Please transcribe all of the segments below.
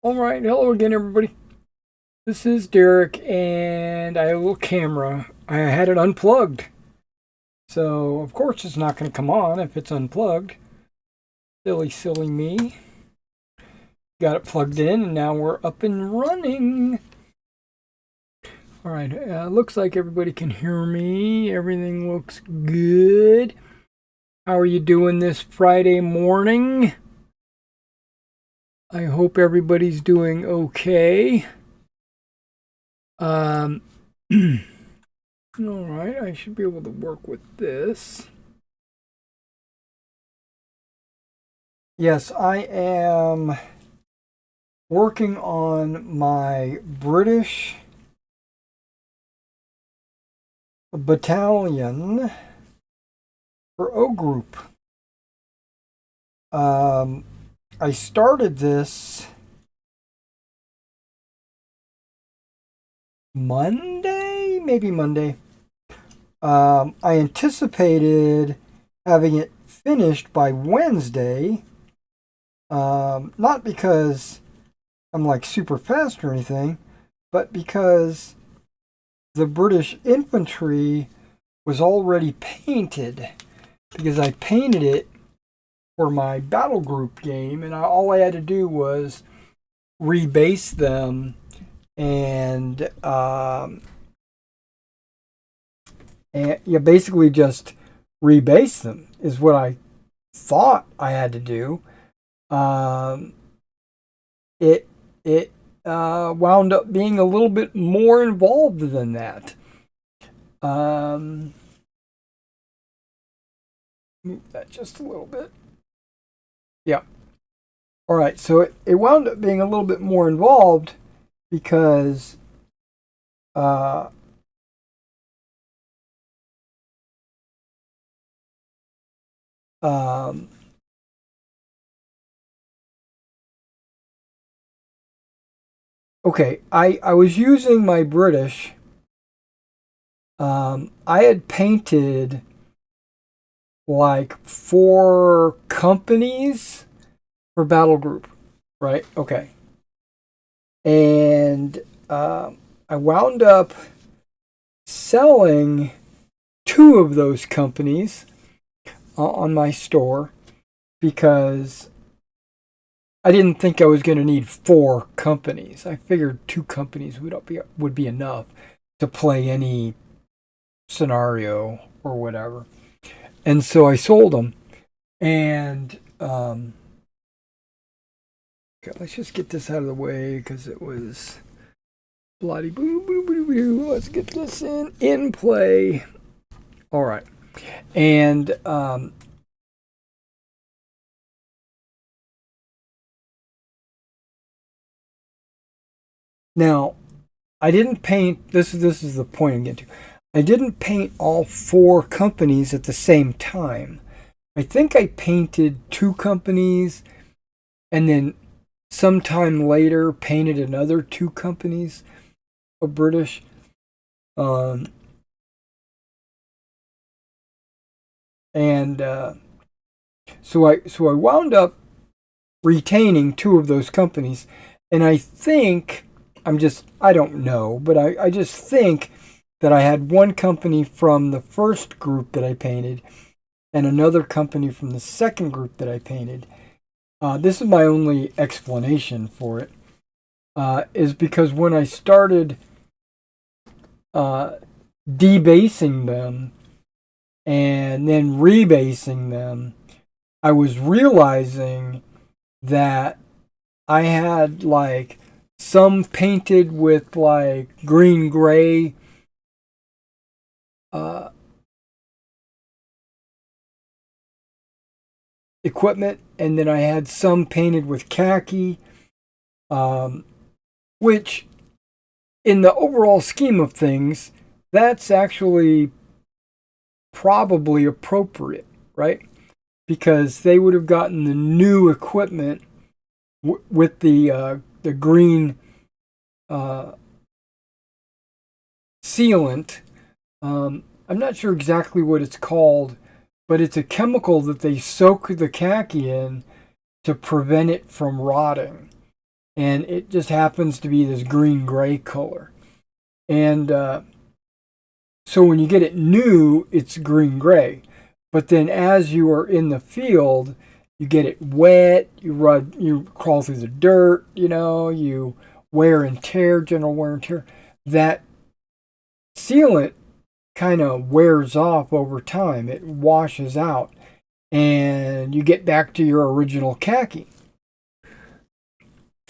All right, hello again, everybody. This is Derek, and I have a little camera. I had it unplugged, so of course it's not going to come on if it's unplugged. Silly, silly me. Got it plugged in, and now we're up and running. All right, looks like everybody can hear me. Everything looks good. How are you doing this Friday morning? I hope everybody's doing okay. Um, all right, I should be able to work with this. Yes, I am working on my British battalion for O Group. I started this Monday, maybe Monday. I anticipated having it finished by Wednesday. Not because I'm like super fast or anything, but because the British infantry was already painted. Because I painted it for my battle group game, and all I had to do was rebase them and yeah, basically just rebase them is what I thought I had to do. Um, it wound up being a little bit more involved than that. Um, Move that just a little bit. Yeah. All right. So it wound up being a little bit more involved because uh, um, okay, I was using my British. I had painted like 4 companies for battle group, right? Okay, and I wound up selling 2 of those companies on my store because I didn't think I was going to need 4 companies. I figured 2 companies would be enough to play any scenario or whatever. And so I sold them. And okay, let's just get this out of the way because it was bloody boo boo boo boo. Let's get this in play. All right, and now I didn't paint. This is the point I'm getting to. I didn't paint all 4 companies at the same time. I think I painted 2 companies and then sometime later painted another 2 companies of British. Um, and so I wound up retaining 2 of those companies, and I don't know, but I just think that I had 1 company from the first group that I painted and another company from the second group that I painted. This is my only explanation for it. Is because when I started uh, debasing them and then rebasing them, I was realizing that I had like some painted with like green gray uh, equipment, and then I had some painted with khaki, um, which in the overall scheme of things, that's actually probably appropriate, right? Because they would have gotten the new equipment with the green uh, sealant. I'm not sure exactly what it's called, but it's a chemical that they soak the khaki in to prevent it from rotting. and it just happens to be this green-gray color. And so when you get it new, it's green-gray. But then as you are in the field, you get it wet, you crawl through the dirt, you wear and tear, general wear and tear. That sealant kind of wears off over time. It washes out, and you get back to your original khaki.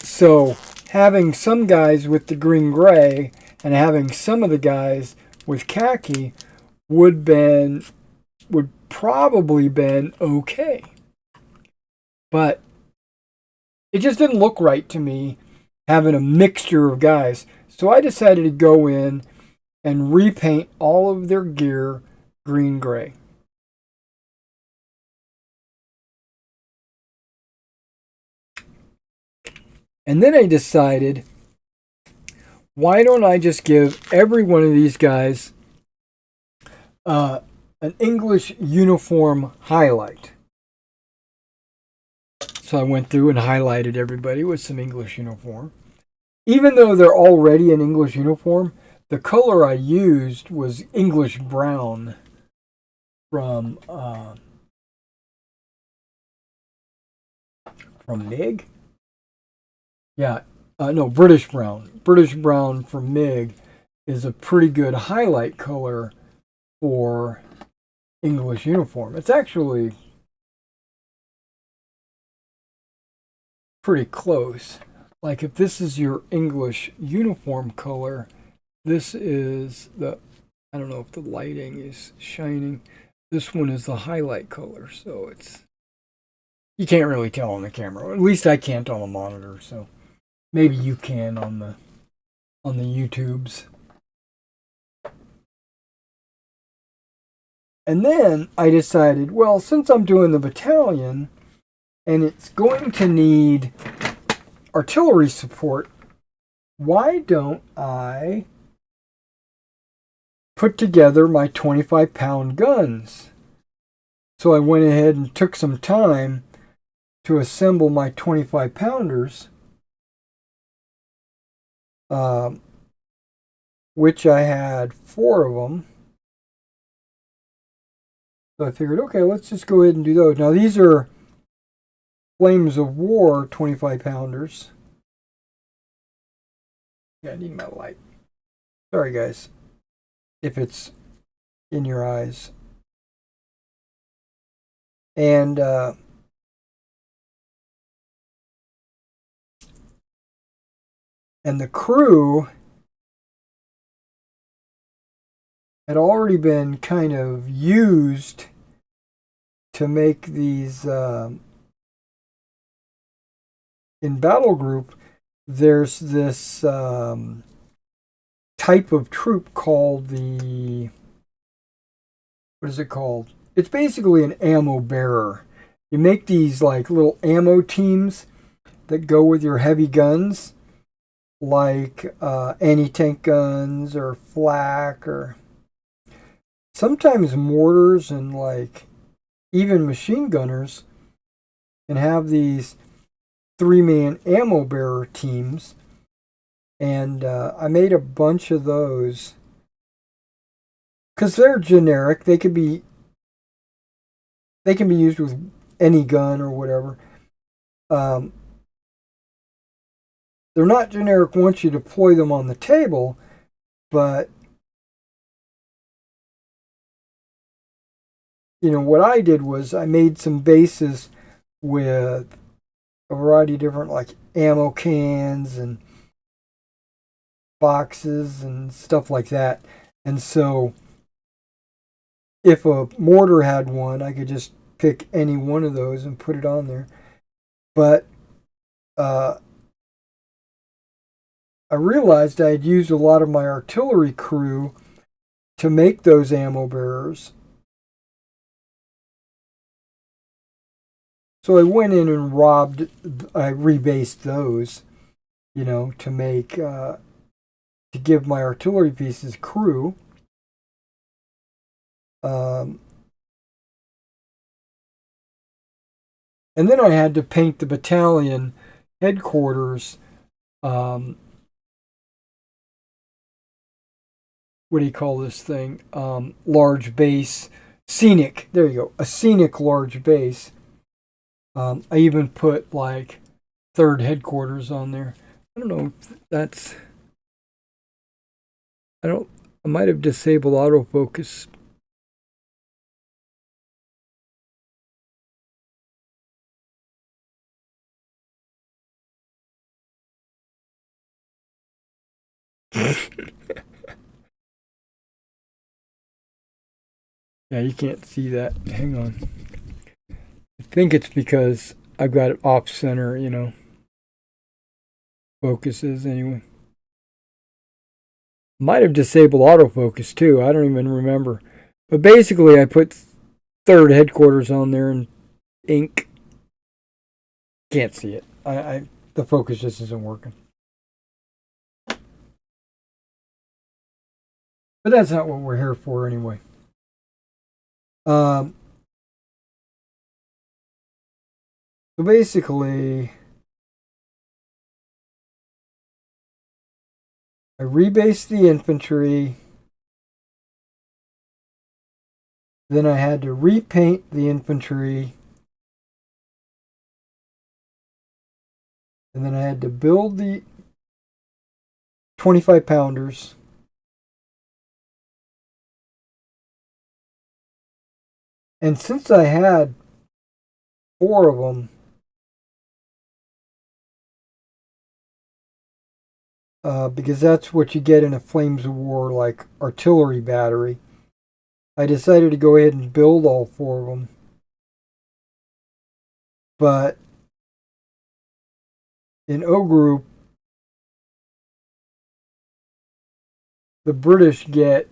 So having some guys with the green-gray and having some of the guys with khaki would probably been okay. But it just didn't look right to me having a mixture of guys. So I decided to go in and repaint all of their gear green-gray. And then I decided, why don't I just give every one of these guys an English uniform highlight? So I went through and highlighted everybody with some English uniform. Even though they're already in English uniform, the color I used was English brown from MiG. Yeah, no, British brown. British brown from MiG is a pretty good highlight color for English uniform. It's actually pretty close. Like if this is your English uniform color, this is I don't know if the lighting is shining. This one is the highlight color, so you can't really tell on the camera. At least I can't on the monitor, so maybe you can on the YouTubes. And then I decided, well, since I'm doing the battalion and it's going to need artillery support, why don't I put together my 25-pound guns? So I went ahead and took some time to assemble my 25-pounders, which I had 4 of them. So I figured, okay, let's just go ahead and do those. Now these are Flames of War 25-pounders. Yeah, I need my light. Sorry, guys, if it's in your eyes. And the crew had already been kind of used to make these in battle group. There's this type of troop called what is it called? It's basically an ammo bearer. You make these like little ammo teams that go with your heavy guns, like anti-tank guns or flak, or sometimes mortars, and like even machine gunners can have these 3-man ammo bearer teams. And I made a bunch of those because they're generic. They can be used with any gun or whatever. They're not generic once you deploy them on the table, but what I did was I made some bases with a variety of different like ammo cans and boxes and stuff like that. And so if a mortar had one, I could just pick any one of those and put it on there. But I realized I had used a lot of my artillery crew to make those ammo bearers. So I went in and I rebased those, to make, to give my artillery pieces crew. And then I had to paint the battalion headquarters um, what do you call this thing? Large base, scenic. There you go, a scenic large base. I even put like third headquarters on there. I don't know if that's. I don't. I might have disabled autofocus. Yeah, you can't see that. Hang on. I think it's because I've got it off center, focuses anyway. Might have disabled autofocus too. I don't even remember. But basically, I put third headquarters on there in ink. Can't see it. The focus just isn't working. But that's not what we're here for anyway. So basically, I rebased the infantry. Then I had to repaint the infantry. And then I had to build the 25 pounders. And since I had 4 of them, because that's what you get in a Flames of War like artillery battery, I decided to go ahead and build all 4 of them. But in O Group, the British get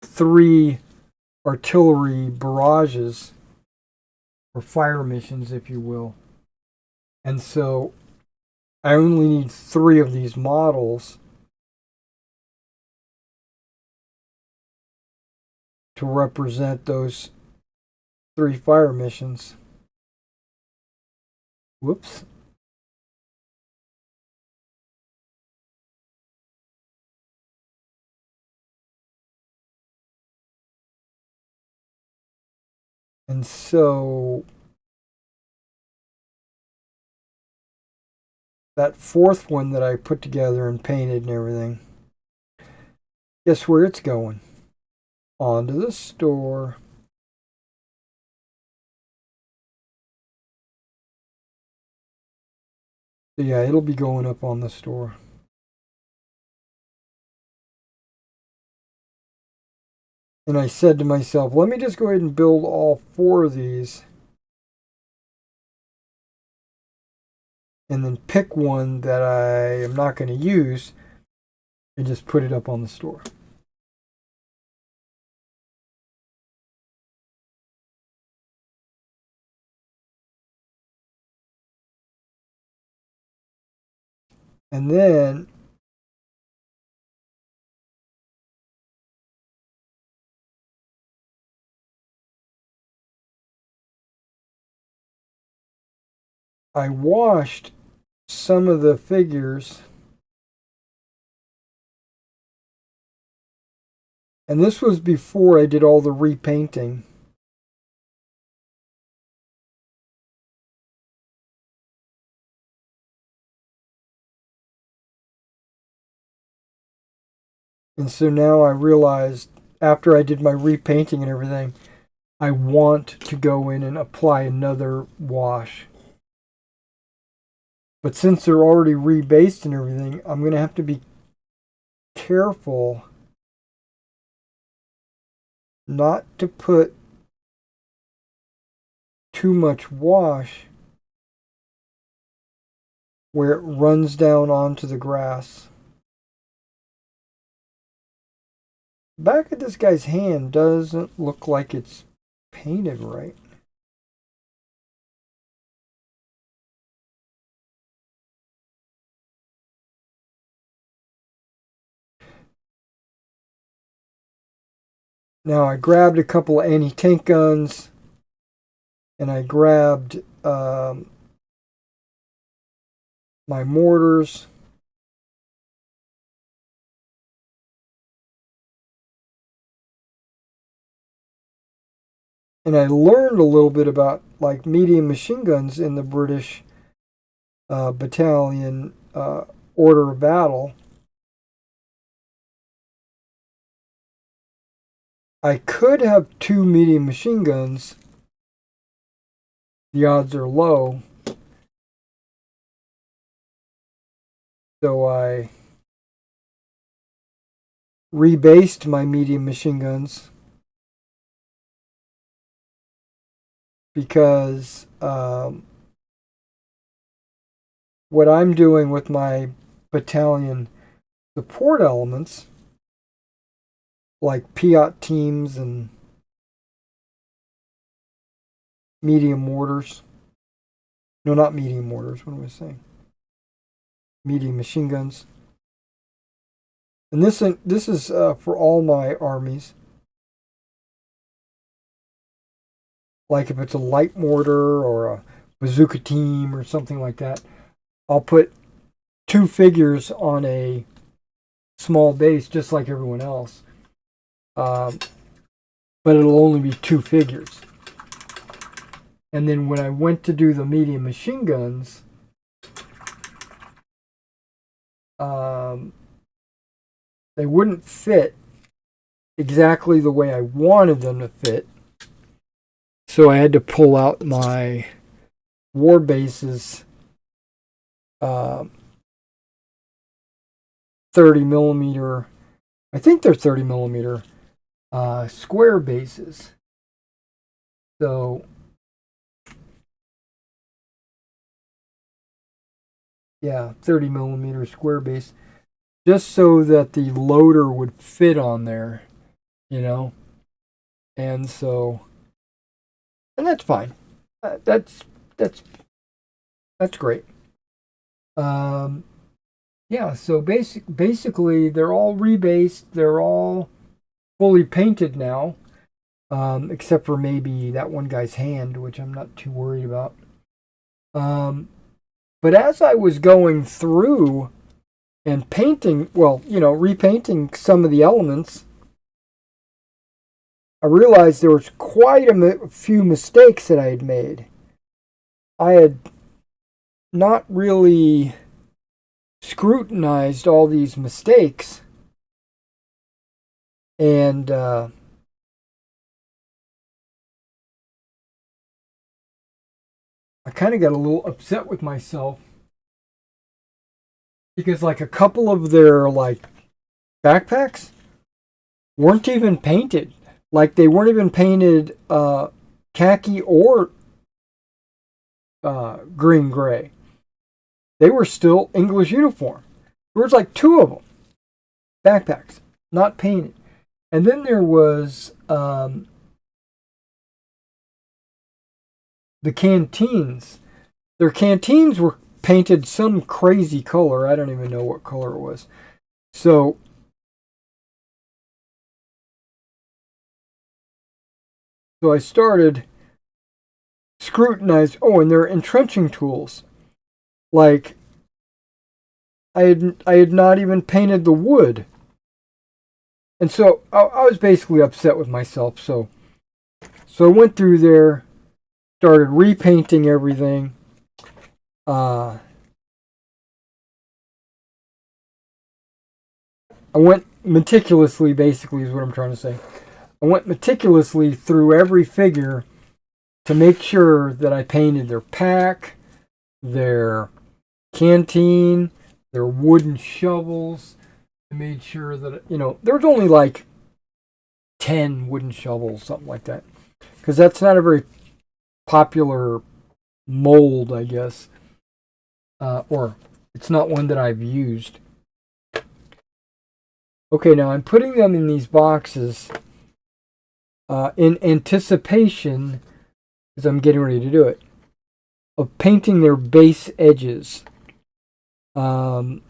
3 artillery barrages, or fire missions, if you will. And so I only need 3 of these models to represent those 3 fire missions. Whoops. And so that 4th one that I put together and painted and everything, guess where it's going? Onto the store. So yeah, it'll be going up on the store. And I said to myself, let me just go ahead and build all 4 of these. And then pick one that I am not going to use and just put it up on the store. And then I washed some of the figures. And this was before I did all the repainting. And so now I realized, after I did my repainting and everything, I want to go in and apply another wash. But since they're already rebased and everything, I'm going to have to be careful not to put too much wash where it runs down onto the grass. Back of this guy's hand doesn't look like it's painted right. Now I grabbed a couple of anti-tank guns, and I grabbed my mortars. and I learned a little bit about like medium machine guns in the British battalion order of battle. I could have 2 medium machine guns. The odds are low. So I rebased my medium machine guns because what I'm doing with my battalion support elements, like Piat teams and medium mortars. No, not medium mortars. What am I saying? Medium machine guns. And this is for all my armies. Like if it's a light mortar or a bazooka team or something like that, I'll put 2 figures on a small base just like everyone else. But it'll only be 2 figures. And then when I went to do the medium machine guns, they wouldn't fit exactly the way I wanted them to fit. So I had to pull out my war bases 30 millimeter, I think they're 30 millimeter square bases. So yeah, 30 millimeter square base, just so that the loader would fit on there, you know. And so, and that's fine. That's great. Yeah. So basically, they're all rebased. They're all fully painted now, except for maybe that one guy's hand, which I'm not too worried about. But as I was going through and painting, well, repainting some of the elements, I realized there was quite a few mistakes that I had made. I had not really scrutinized all these mistakes, and I kind of got a little upset with myself because like a couple of their like backpacks weren't even painted. Like they weren't even painted khaki or green gray. They were still English uniform. There was like 2 of them backpacks not painted, and then there was the canteens. Their canteens were painted some crazy color. I don't even know what color it was. So I started scrutinized. Oh, and their entrenching tools. Like I had not even painted the wood. And so I was basically upset with myself. So I went through there, started repainting everything. I went meticulously, basically, is what I'm trying to say. I went meticulously through every figure to make sure that I painted their pack, their canteen, their wooden shovels. I made sure that, there was only like 10 wooden shovels, something like that. Because that's not a very popular mold, I guess. Or it's not one that I've used. Okay, now I'm putting them in these boxes in anticipation, because I'm getting ready to do it, of painting their base edges. And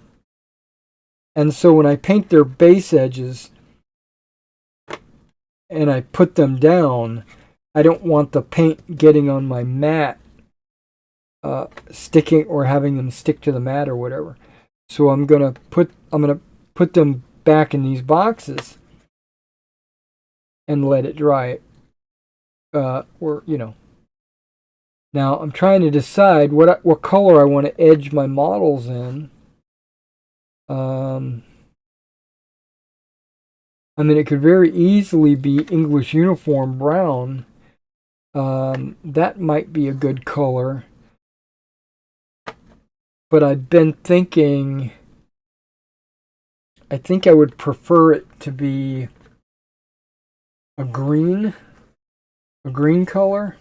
so when I paint their base edges and I put them down, I don't want the paint getting on my mat, sticking or having them stick to the mat or whatever. So I'm gonna put them back in these boxes and let it dry. or Now I'm trying to decide what color I want to edge my models in. I mean, it could very easily be English uniform brown. That might be a good color. But I've been thinking, I think I would prefer it to be a green color.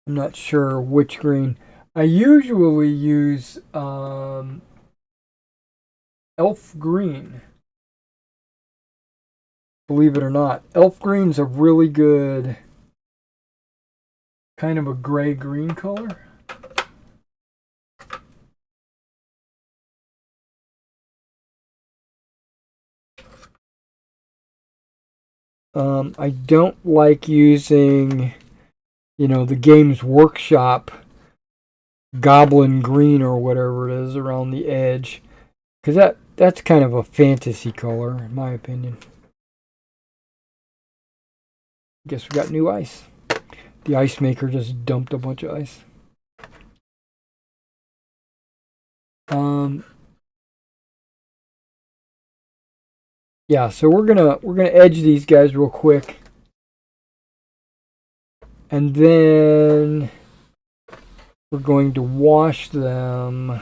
I'm not sure which green. I usually use elf green. Believe it or not, elf green's a really good kind of a gray-green color. I don't like using, the Games Workshop goblin green or whatever it is around the edge, because that's kind of a fantasy color in my opinion. Guess we got new ice. The ice maker just dumped a bunch of ice. Yeah, so we're gonna edge these guys real quick, and then we're going to wash them.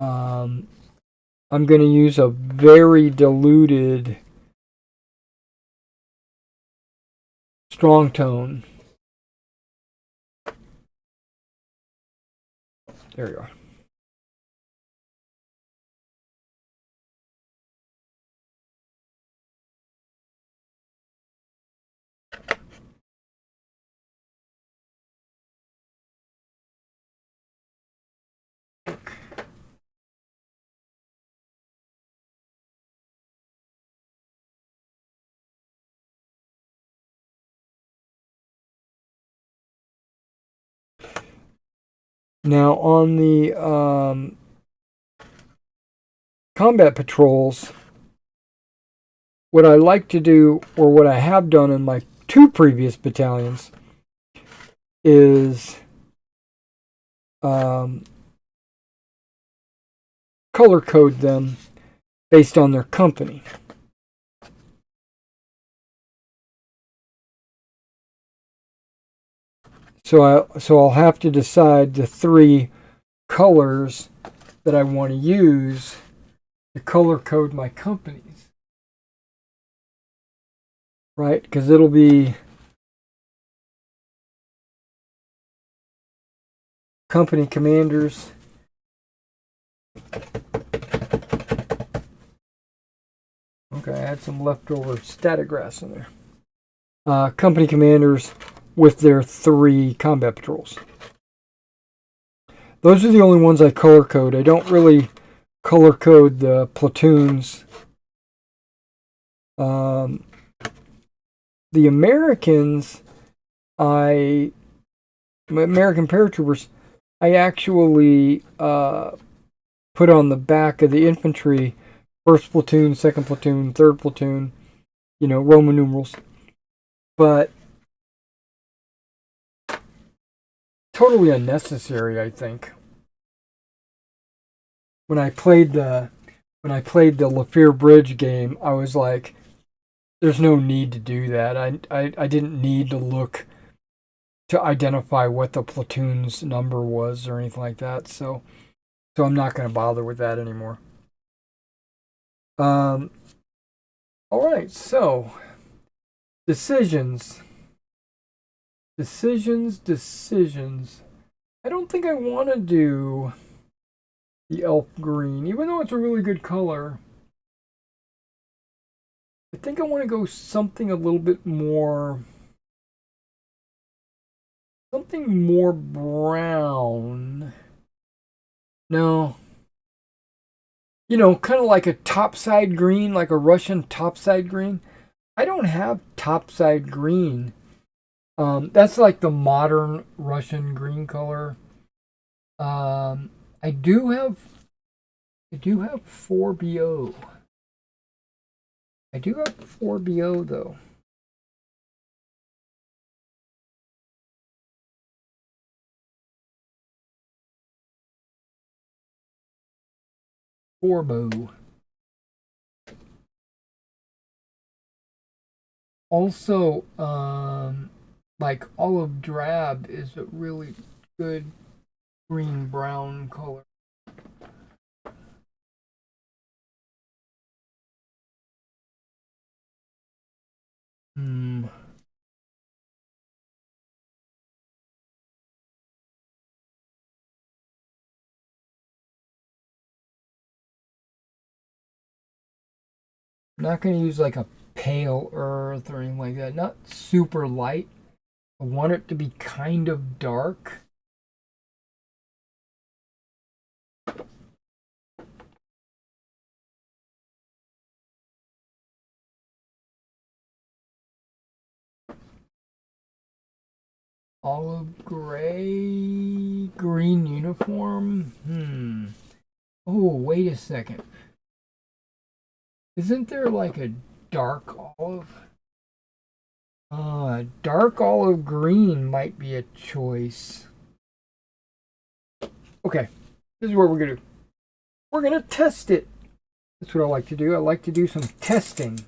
I'm going to use a very diluted strong tone. There you are. Now on the combat patrols, what I like to do, or what I have done in my 2 previous battalions, is color code them based on their company. So I'll have to decide the 3 colors that I want to use to color code my companies. Right? Because it'll be company commanders. Okay, I had some leftover static grass in there. Company commanders with their 3 combat patrols. Those are the only ones I color code. I don't really color code the platoons. The Americans, American paratroopers, I actually put on the back of the infantry, 1st platoon, 2nd platoon, 3rd platoon, Roman numerals. But totally unnecessary, I think. When I played the Lafayette Bridge game, I was like, there's no need to do that. I didn't need to look to identify what the platoon's number was or anything like that. So I'm not going to bother with that anymore. All right, so decisions. I don't think I want to do the elf green, even though it's a really good color. I think I want to go something a little bit more, something more brown. No. Kind of like a topside green, like a Russian topside green. I don't have topside green. That's like the modern Russian green color. I I do have 4BO. I do have 4BO though. Forbo. Also, like olive drab is a really good green brown color. Hmm. I'm not going to use like a pale earth or anything like that. Not super light. I want it to be kind of dark. Olive gray, green uniform. Oh, wait a second. Isn't there like a dark olive? Dark olive green might be a choice. Okay, this is what we're gonna do. We're gonna test it. That's what I like to do. I like to do some testing.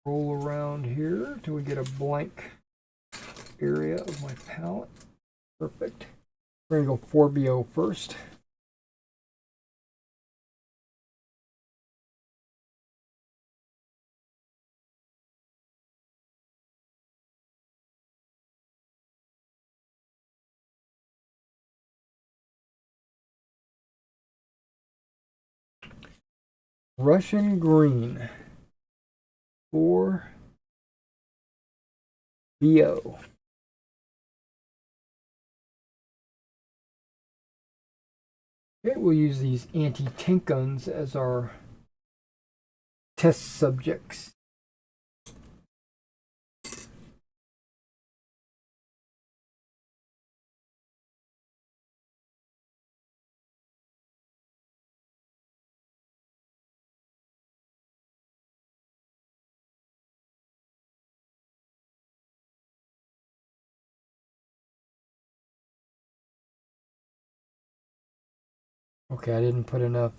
Roll around here till we get a blank area of my palette. Perfect. We're gonna go 4BO first. Russian green. 4BO. Okay, we'll use these anti-tank guns as our test subjects. Okay, I didn't put enough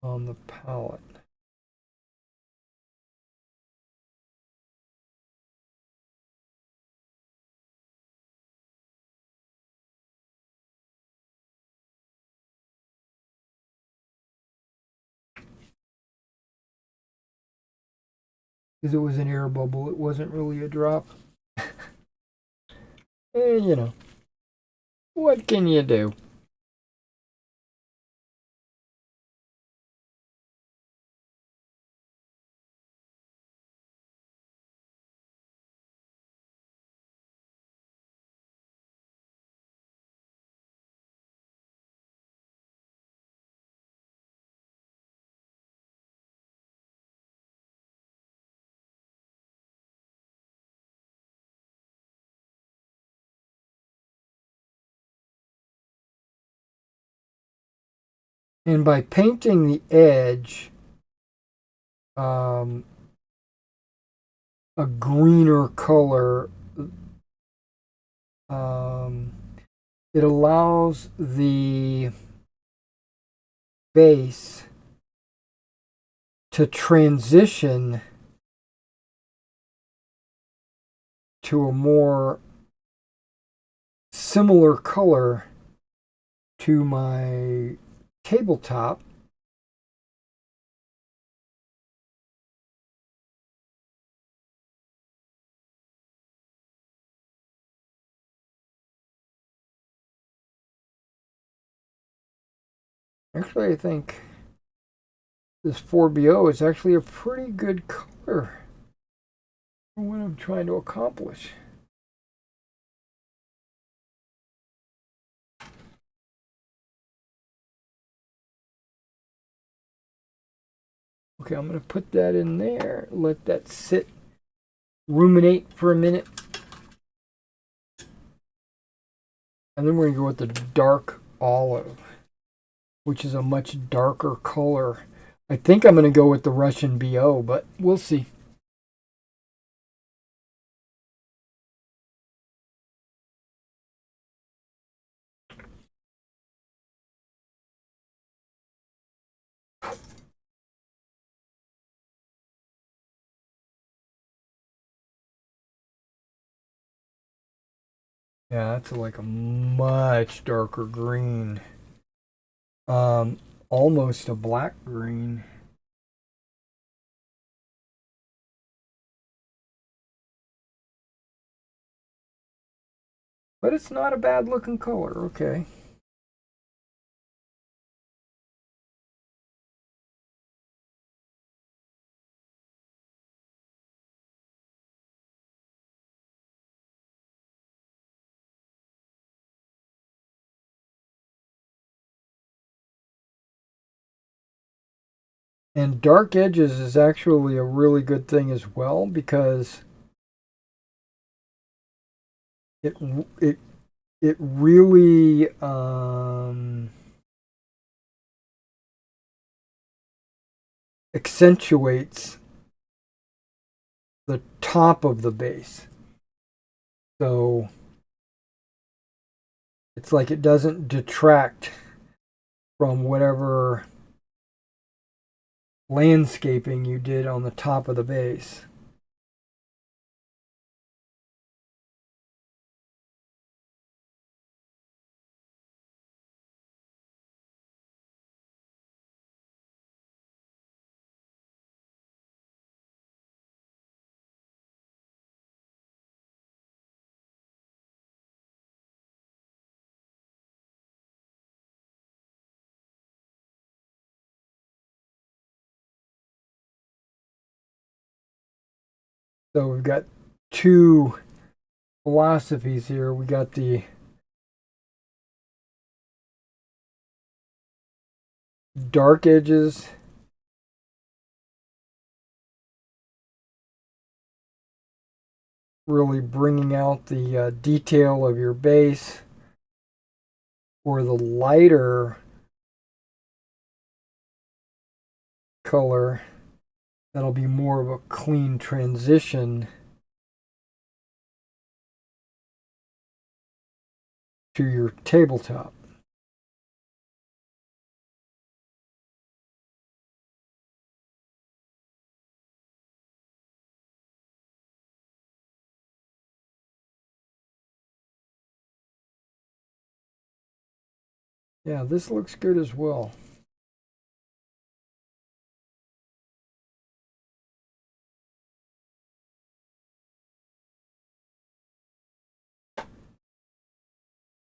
on the palette. Because it was an air bubble, it wasn't really a drop. You know, what can you do? And by painting the edge a greener color, it allows the base to transition to a more similar color to my tabletop. Actually, I think this 4BO is actually a pretty good color for what I'm trying to accomplish. Okay, I'm going to put that in there, let that sit, ruminate for a minute. And then we're going to go with the dark olive, which is a much darker color. I think I'm going to go with the Russian BO, but we'll see. Yeah, that's like a much darker green. Almost a black green. But it's not a bad looking color, okay. And dark edges is actually a really good thing as well because it it it really accentuates the top of the base. So it's like it doesn't detract from whatever landscaping you did on the top of the base. So we've got two philosophies here. We got the dark edges, really bringing out the detail of your base, or the lighter color that'll be more of a clean transition to your tabletop. Yeah, this looks good as well.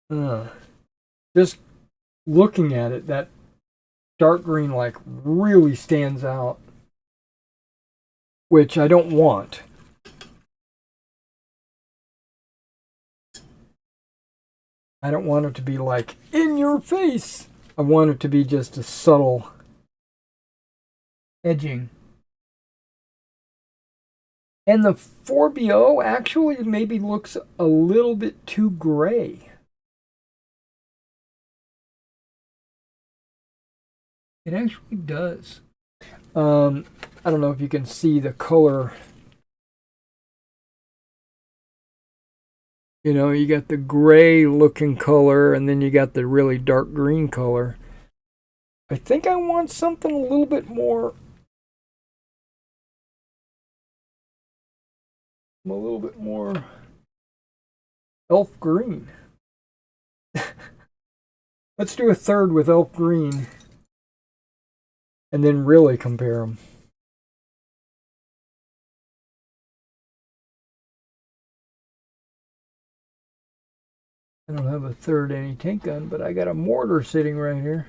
Uh, just looking at it, that dark green like really stands out, which I don't want. I don't want it to be like in your face. I want it to be just a subtle edging. And the 4BO actually maybe looks a little bit too gray. It actually does. I don't know if you can see the color. You know, you got the gray looking color and then you got the really dark green color. I think I want something a little bit more, elf green. Let's do a third with elf green and then really compare them. I don't have a third anti-tank gun, but I got a mortar sitting right here.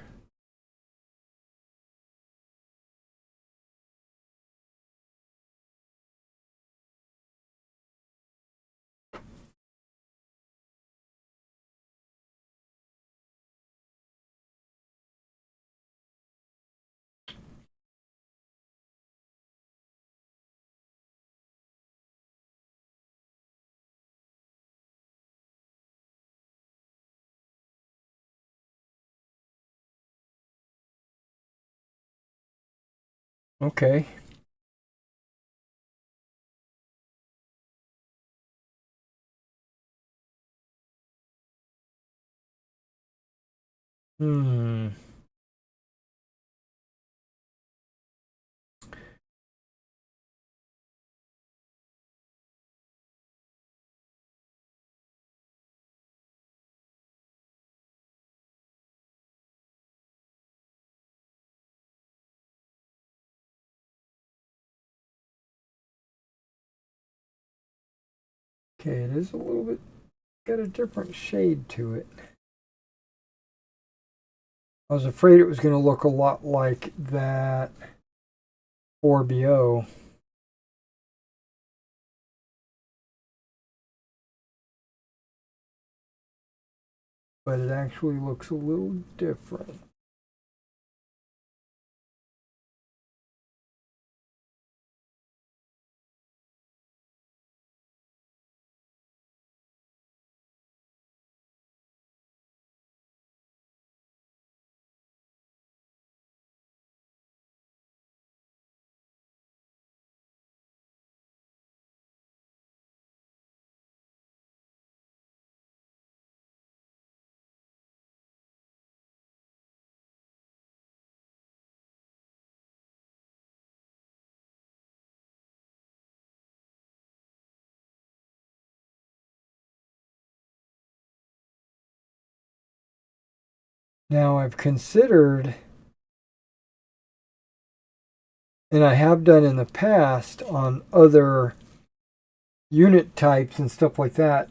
Okay. Hmm. Okay, it is a little bit, got a different shade to it. I was afraid it was going to look a lot like that 4BO. But it actually looks a little different. Now I've considered, and I have done in the past on other unit types and stuff like that,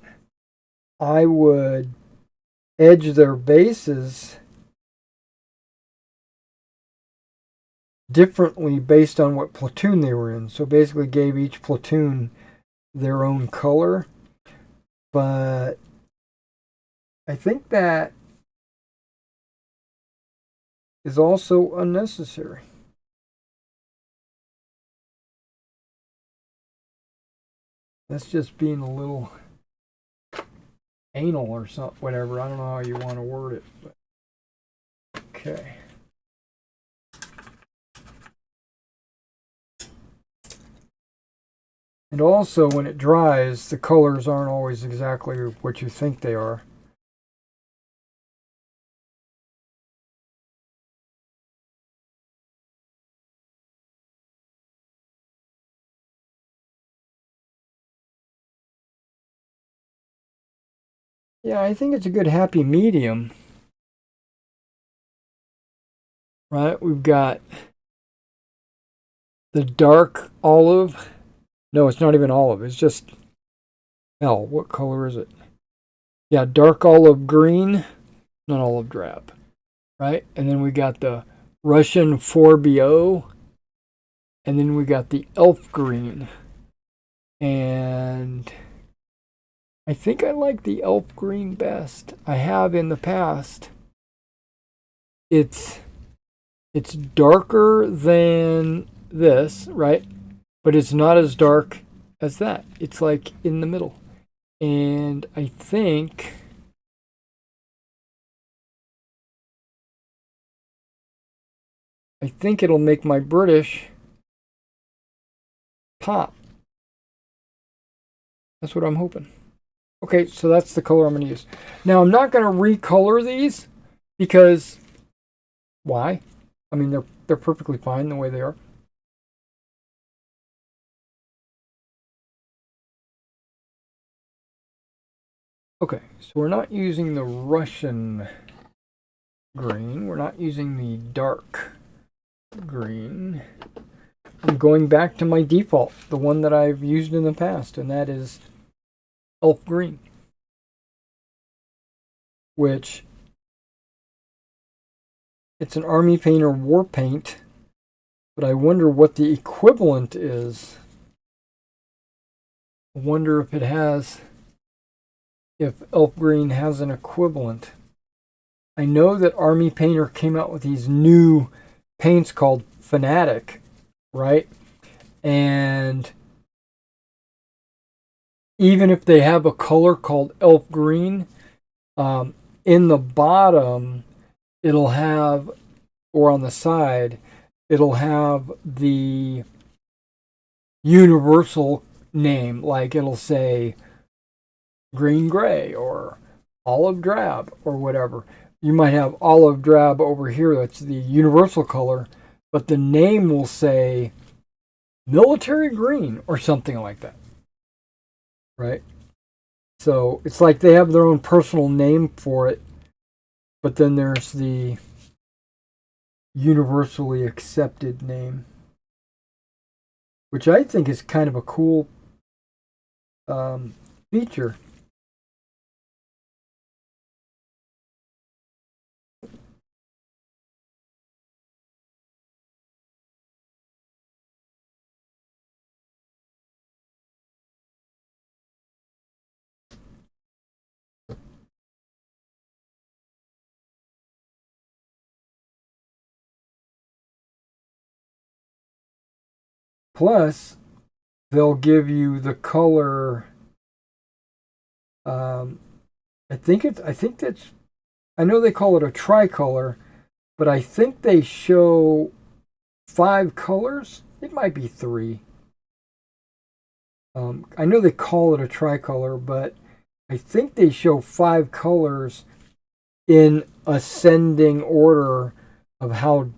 I would edge their bases differently based on what platoon they were in. So basically gave each platoon their own color. But I think that is also unnecessary. That's just being a little anal or something, whatever. I don't know how you want to word it. But okay. And also, when it dries, the colors aren't always exactly what you think they are. Yeah, I think it's a good happy medium. Right? We've got the dark olive. No, it's not even olive. It's just, hell, what color is it? Yeah, dark olive green, not olive drab. Right? And then we got the Russian 4BO. And then we got the elf green. And I think I like the elf green best. I have in the past. It's darker than this, right? But it's not as dark as that. It's like in the middle. And I think it'll make my British pop. That's what I'm hoping. Okay, so that's the color I'm going to use. Now I'm not going to recolor these because why? I mean they're perfectly fine the way they are. Okay, so we're not using the Russian green. We're not using the dark green. I'm going back to my default, the one that I've used in the past, and that is elf green, which it's an army painter war paint, but I wonder what the equivalent is. I wonder if elf green has an equivalent. I know that Army Painter came out with these new paints called Fanatic, right? And even if they have a color called elf green, in the bottom, it'll have, or on the side, it'll have the universal name, like it'll say green gray or olive drab or whatever. You might have olive drab over here, that's the universal color, but the name will say military green or something like that, right? So it's like they have their own personal name for it, but then there's the universally accepted name, which I think is kind of a cool feature. Plus, they'll give you the color. Um, I think it's. I think that's. I know they call it a tricolor, but I think they show 5 colors. It might be 3. I know they call it a tricolor, but I think they show 5 colors in ascending order of how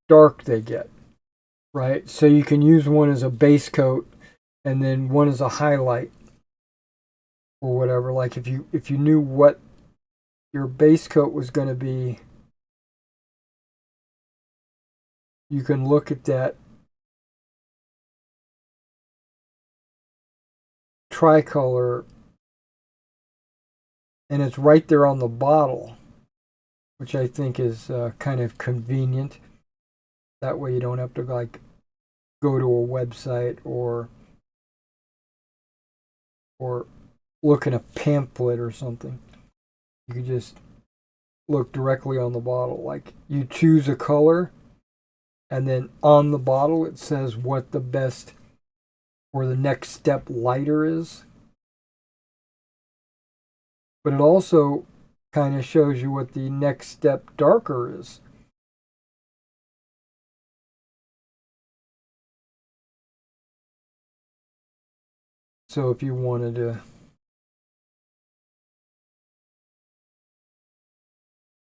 dark they get. Right, so you can use one as a base coat, and then one as a highlight or whatever. Like if you knew what your base coat was going to be, you can look at that tricolor, and it's right there on the bottle, which I think is kind of convenient. That way you don't have to like go to a website or look in a pamphlet or something. You can just look directly on the bottle. Like you choose a color, and then on the bottle it says what the best or the next step lighter is. But it also kind of shows you what the next step darker is. So if you wanted to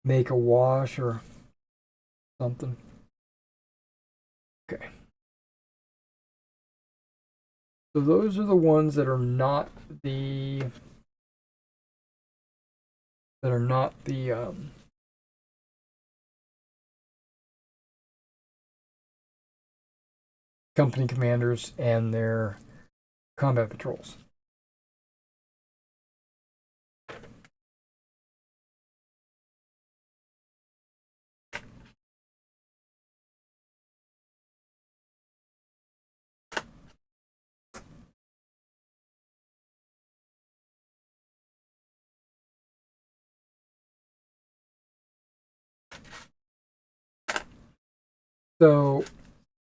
make a wash or something. Okay. So those are the ones that are not the company commanders and their combat patrols. So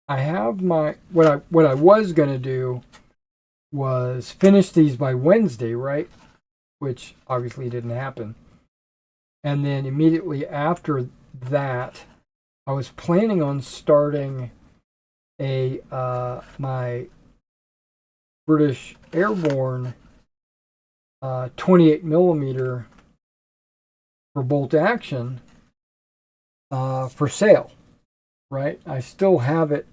I have my what I was gonna do was finish these by Wednesday, right? Which obviously didn't happen. And then immediately after that, I was planning on starting a my British Airborne 28 millimeter for bolt action for sale. Right, I still have it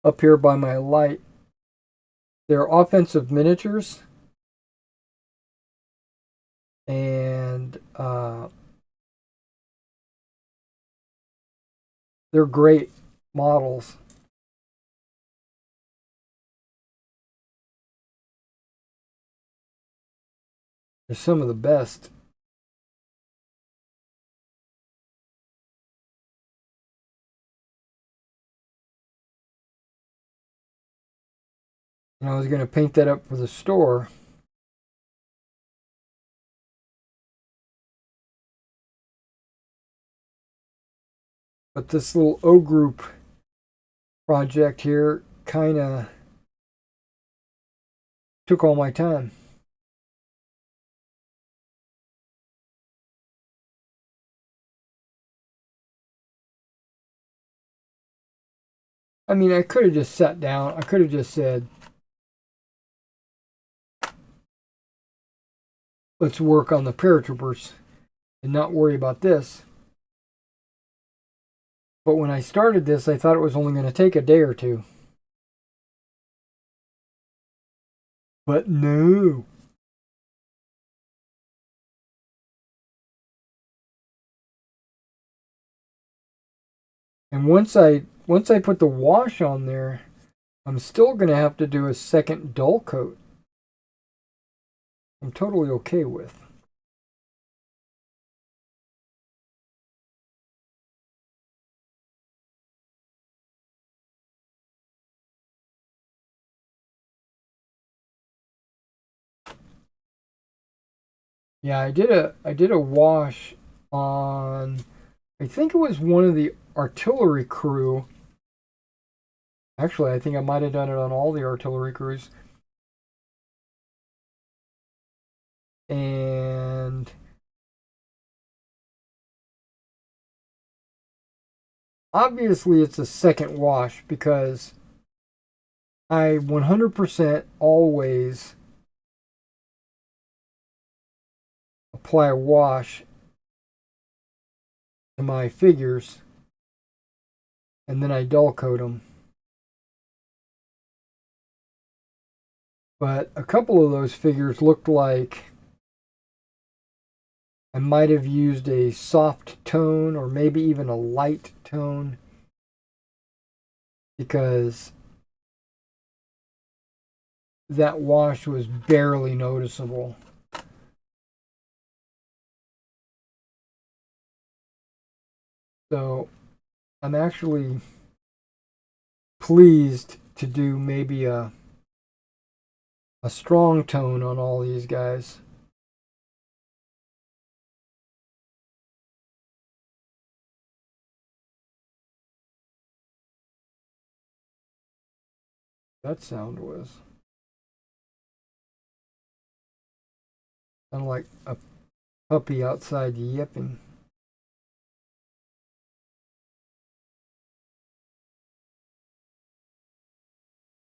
up here by my light. They're offensive miniatures, and they're great models. They're some of the best. And I was going to paint that up for the store. But this little O group project here kind of took all my time. I mean, I could have just sat down. I could have just said, let's work on the paratroopers and not worry about this. But when I started this, I thought it was only going to take a day or two. But no. And once I put the wash on there, I'm still going to have to do a second dull coat. I'm totally okay with. Yeah, I did a wash on, I think it was one of the artillery crew. Actually, I think I might have done it on all the artillery crews. And obviously it's a second wash because I 100% always apply a wash to my figures and then I dull coat them. But a couple of those figures looked like I might have used a soft tone or maybe even a light tone because that wash was barely noticeable. So I'm actually pleased to do maybe a strong tone on all these guys. That sound was kind of like a puppy outside yipping.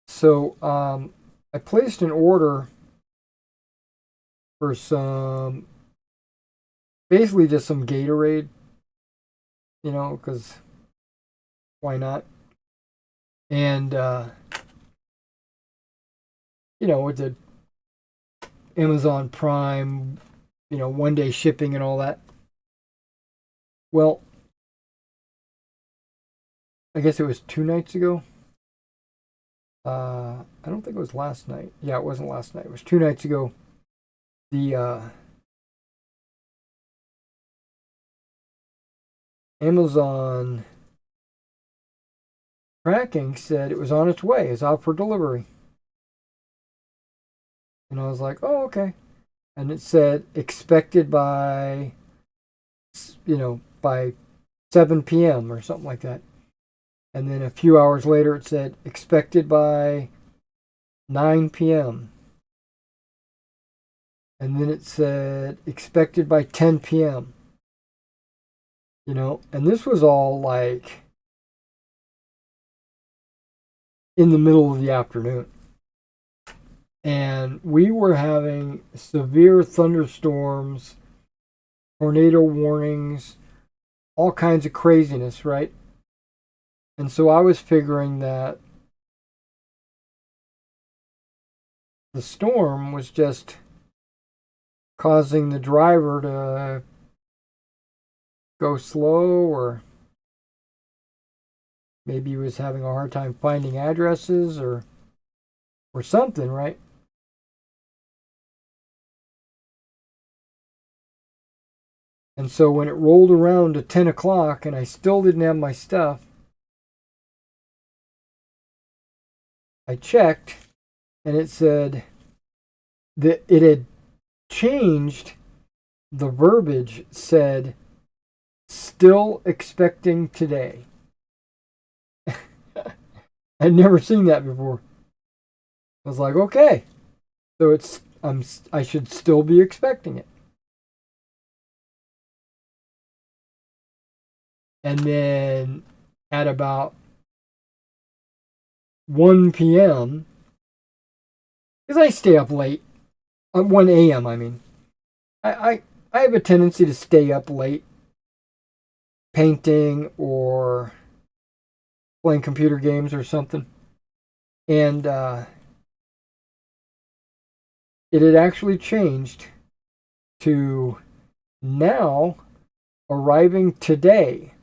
So I placed an order for some, basically just some Gatorade, you know, because why not? And you know, with the Amazon Prime, you know, 1 day shipping and all that. Well, I guess it was 2 nights ago. I don't think it was last night. Yeah, it wasn't last night. It was 2 nights ago. The Amazon tracking said it was on its way. It's out for delivery. And I was like, oh, okay. And it said expected by, you know, by 7 p.m. or something like that. And then a few hours later, it said expected by 9 p.m. And then it said expected by 10 p.m. You know, and this was all like in the middle of the afternoon. And we were having severe thunderstorms, tornado warnings, all kinds of craziness, right? And so I was figuring that the storm was just causing the driver to go slow, or maybe he was having a hard time finding addresses or something, right? And so when it rolled around to 10 o'clock and I still didn't have my stuff, I checked and it said that it had changed. The verbiage said, still expecting today. I'd never seen that before. I was like, okay, so I should still be expecting it. And then at about 1 p.m. because I stay up late. 1 a.m. I mean, I have a tendency to stay up late painting or playing computer games or something. And it had actually changed to now arriving today.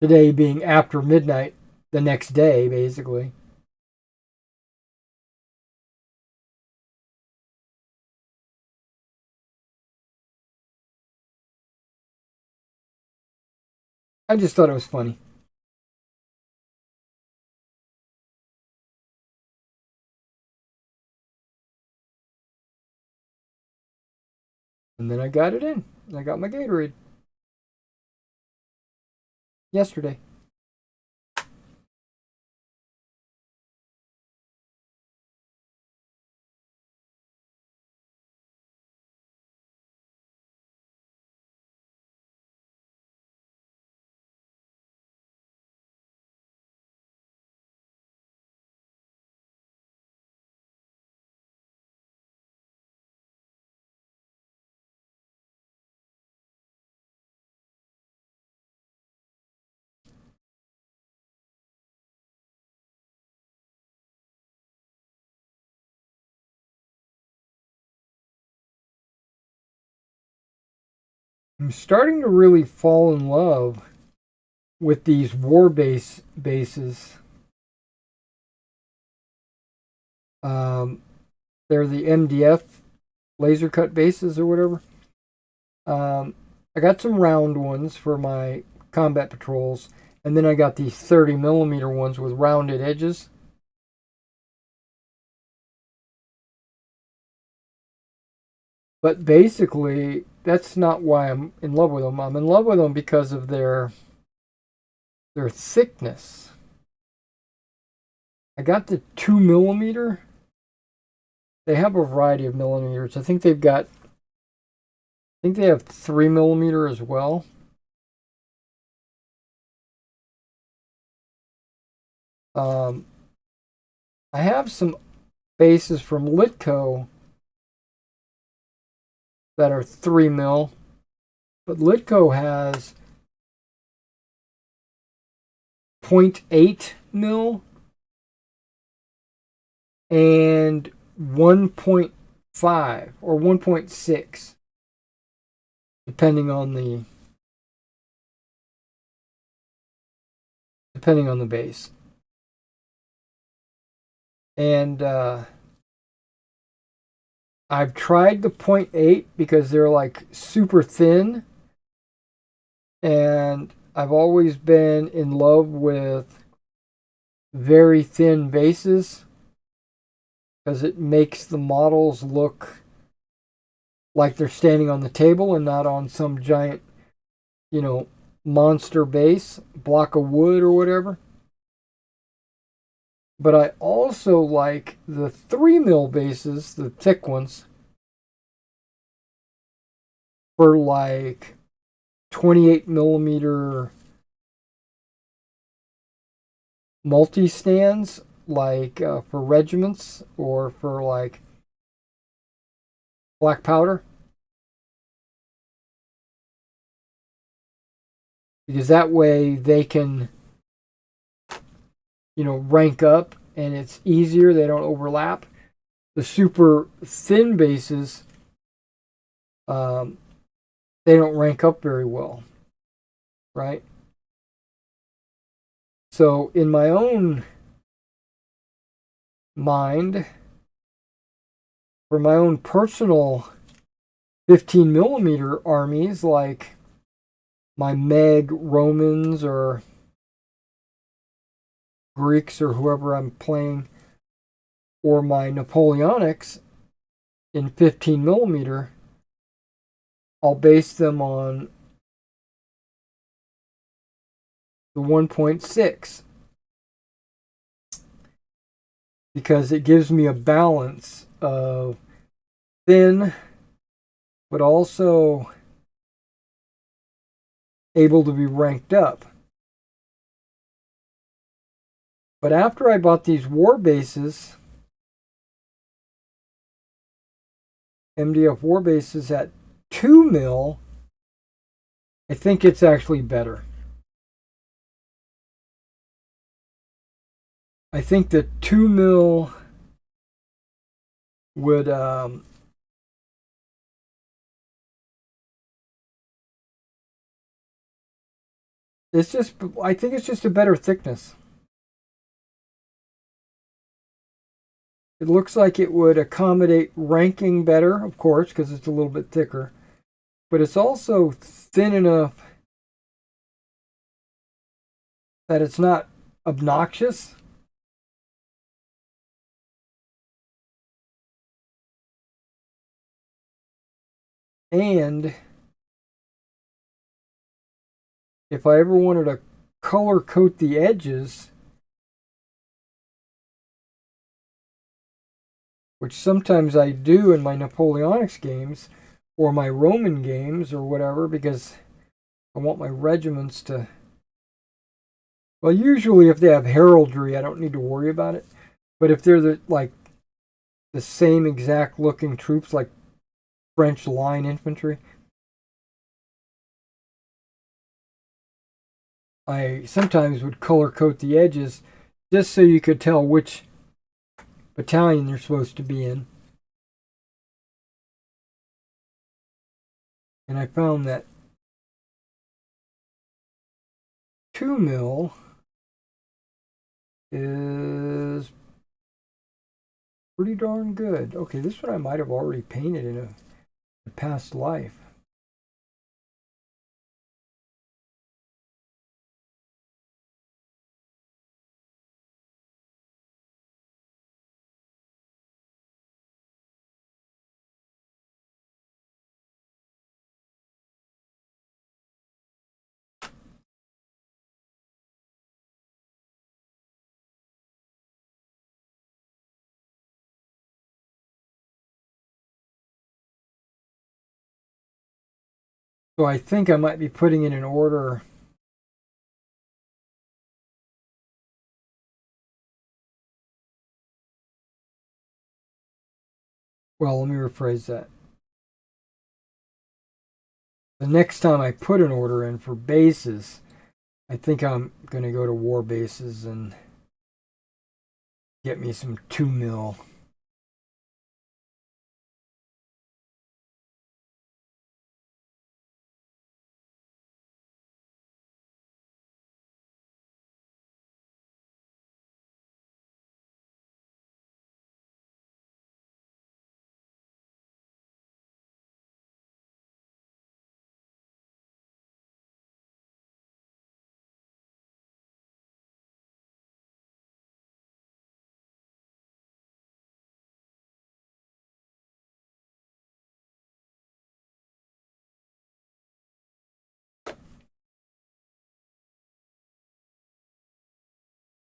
Today being after midnight the next day, basically. I just thought it was funny. And then I got it in. I got my Gatorade yesterday. I'm starting to really fall in love with these bases. Um, they're the MDF laser cut bases or whatever. I got some round ones for my combat patrols, and then I got these 30 millimeter ones with rounded edges. But basically, that's not why I'm in love with them. I'm in love with them because of their thickness. I got the 2 millimeter. They have a variety of millimeters. I think they have 3 millimeter as well. Um, I have some bases from Litco that are 3 mil, but Litco has 0.8 mil and 1.5 or 1.6, depending on the base. And I've tried the 0.8 because they're like super thin, and I've always been in love with very thin bases because it makes the models look like they're standing on the table and not on some giant, you know, monster base, block of wood or whatever. But I also like the 3 mil bases, the thick ones, for like 28 millimeter multi stands, like for regiments or for like black powder. Because that way they can, rank up and it's easier. They don't overlap. The super thin bases, um, they don't rank up very well, right? So in my own mind, for my own personal 15 millimeter armies, like my Meg Romans or Greeks or whoever I'm playing, or my Napoleonics in 15 millimeter, I'll base them on the 1.6 because it gives me a balance of thin but also able to be ranked up. But after I bought these war bases, MDF war bases at 2 mil, I think it's actually better. I think the 2 mil would it's just, I think it's just a better thickness. It looks like it would accommodate ranking better, of course, because it's a little bit thicker. But it's also thin enough that it's not obnoxious. And if I ever wanted to color coat the edges, which sometimes I do in my Napoleonics games or my Roman games or whatever, because I want my regiments to. Well, usually if they have heraldry, I don't need to worry about it. But if they're the same exact looking troops, like French line infantry, I sometimes would color coat the edges just so you could tell which battalion they're supposed to be in. And I found that 2 mil is pretty darn good. Okay, this one I might have already painted in a past life. So I think I might be putting in an order. Well, let me rephrase that. The next time I put an order in for bases, I think I'm going to go to war bases and get me some 2 mil.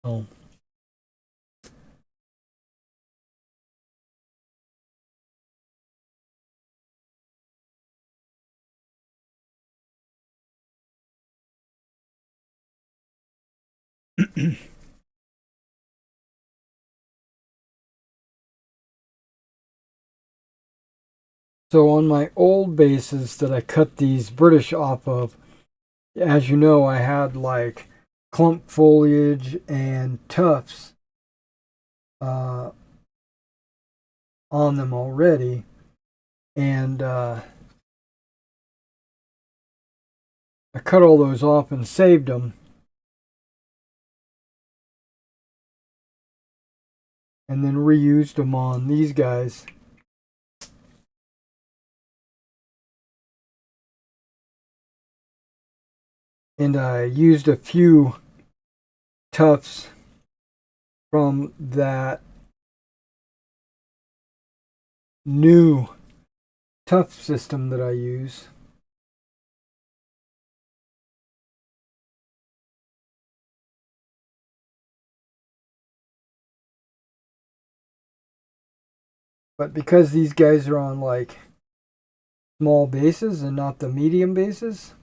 Oh. So on my old bases that I cut these British off of, as you know, I had like clump foliage and tufts uh, on them already. And I cut all those off and saved them. And then reused them on these guys. And I used a few tufts from that new tuft system that I use. But because these guys are on like small bases and not the medium bases,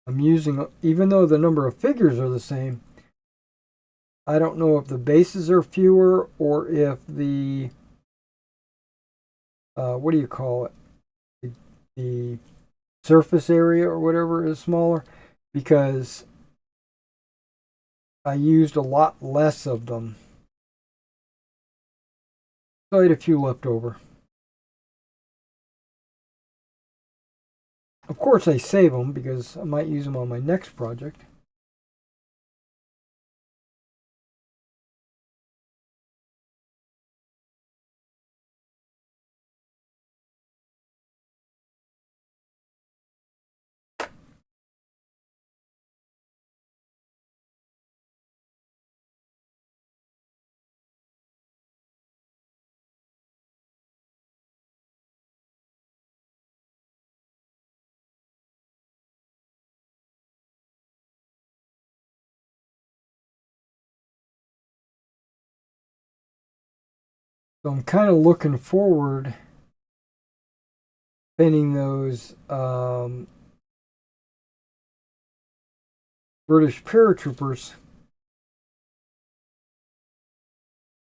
I'm using, even though the number of figures are the same, I don't know if the bases are fewer or if the, what do you call it? The surface area or whatever is smaller, because I used a lot less of them. So I had a few left over. Of course, I save them because I might use them on my next project. So I'm kind of looking forward painting those British paratroopers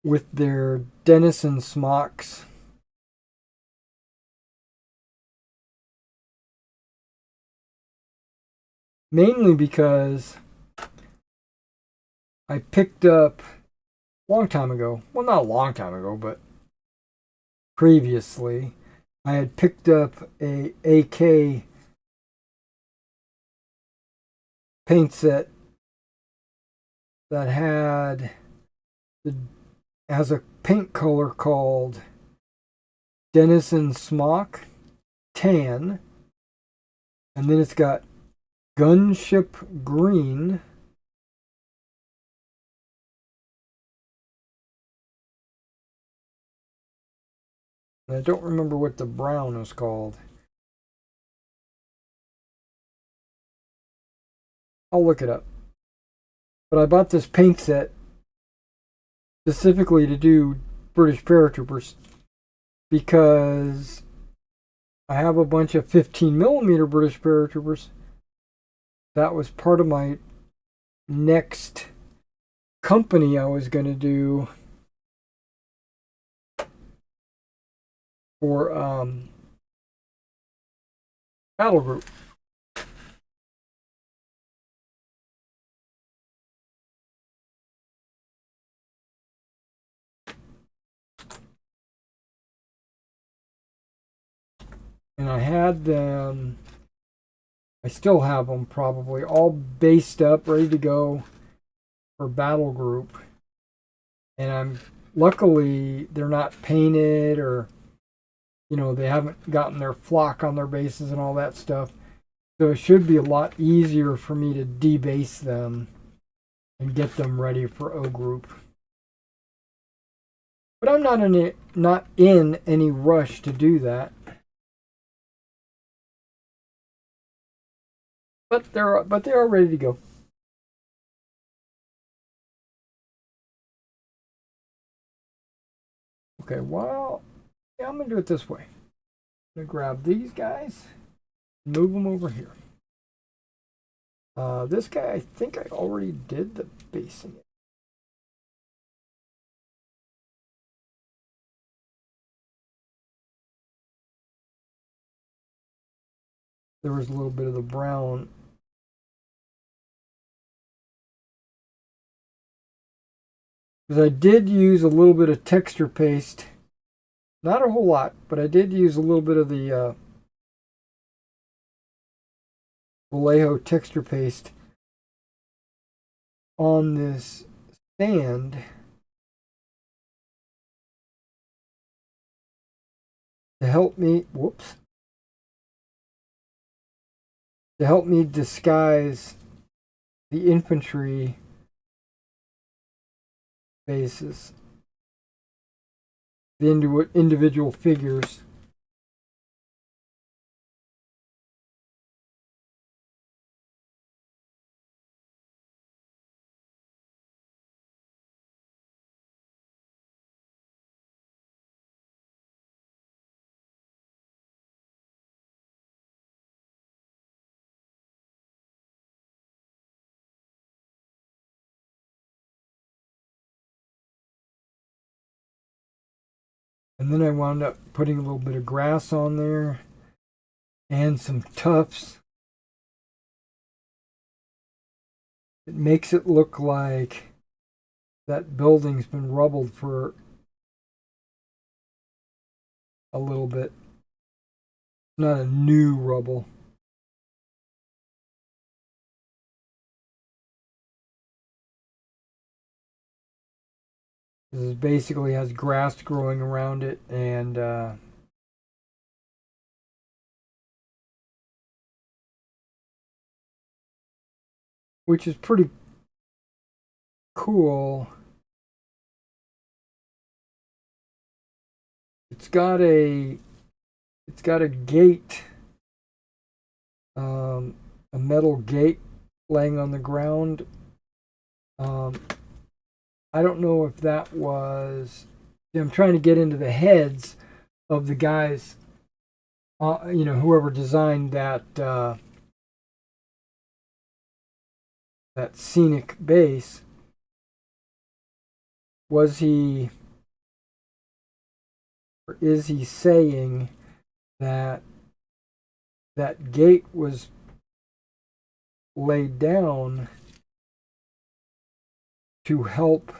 with their Denison smocks. Mainly because I picked up a long time ago, well, not a long time ago, but previously, I had picked up a AK paint set that has a paint color called Denison Smock Tan, and then it's got Gunship Green, and I don't remember what the brown is called. I'll look it up. But I bought this paint set specifically to do British paratroopers because I have a bunch of 15mm British paratroopers. That was part of my next company I was going to do for battle group. And I had them, I still have them probably all based up, ready to go for battle group. And I'm luckily they're not painted, or they haven't gotten their flock on their bases and all that stuff. So it should be a lot easier for me to debase them and get them ready for O group. But I'm not in any rush to do that. But they are ready to go. Okay, well, yeah, I'm gonna do it this way. I'm gonna grab these guys, move them over here. This guy, I think I already did the basing. There was a little bit of the brown. Because I did use a little bit of texture paste. Not a whole lot, but I did use a little bit of the Vallejo texture paste on this stand. To help me, to help me disguise the infantry bases, the individual figures. And then I wound up putting a little bit of grass on there and some tufts. It makes it look like that building's been rubbled for a little bit. Not a new rubble. This basically has grass growing around it, and which is pretty cool. It's got a gate, a metal gate laying on the ground. I don't know if that was. I'm trying to get into the heads of the guys, whoever designed that scenic base. Was he, or is he saying that that gate was laid down to help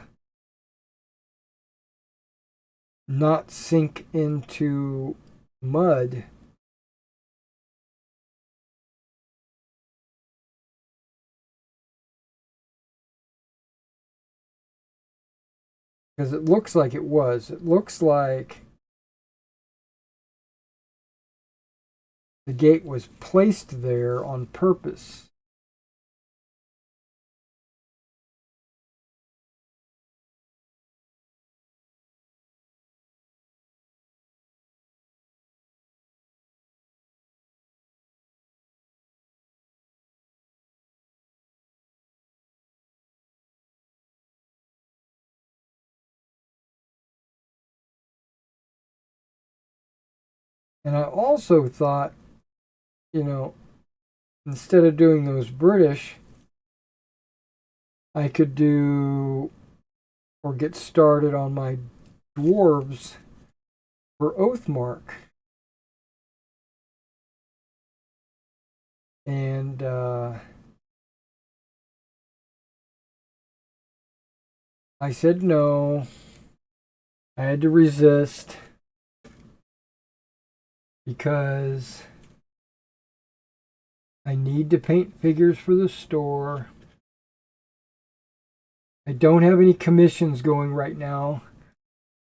not sink into mud? Because it looks like it was. It looks like the gate was placed there on purpose. And I also thought, instead of doing those British, I could do or get started on my dwarves for Oathmark. And I said no. I had to resist because I need to paint figures for the store. I don't have any commissions going right now,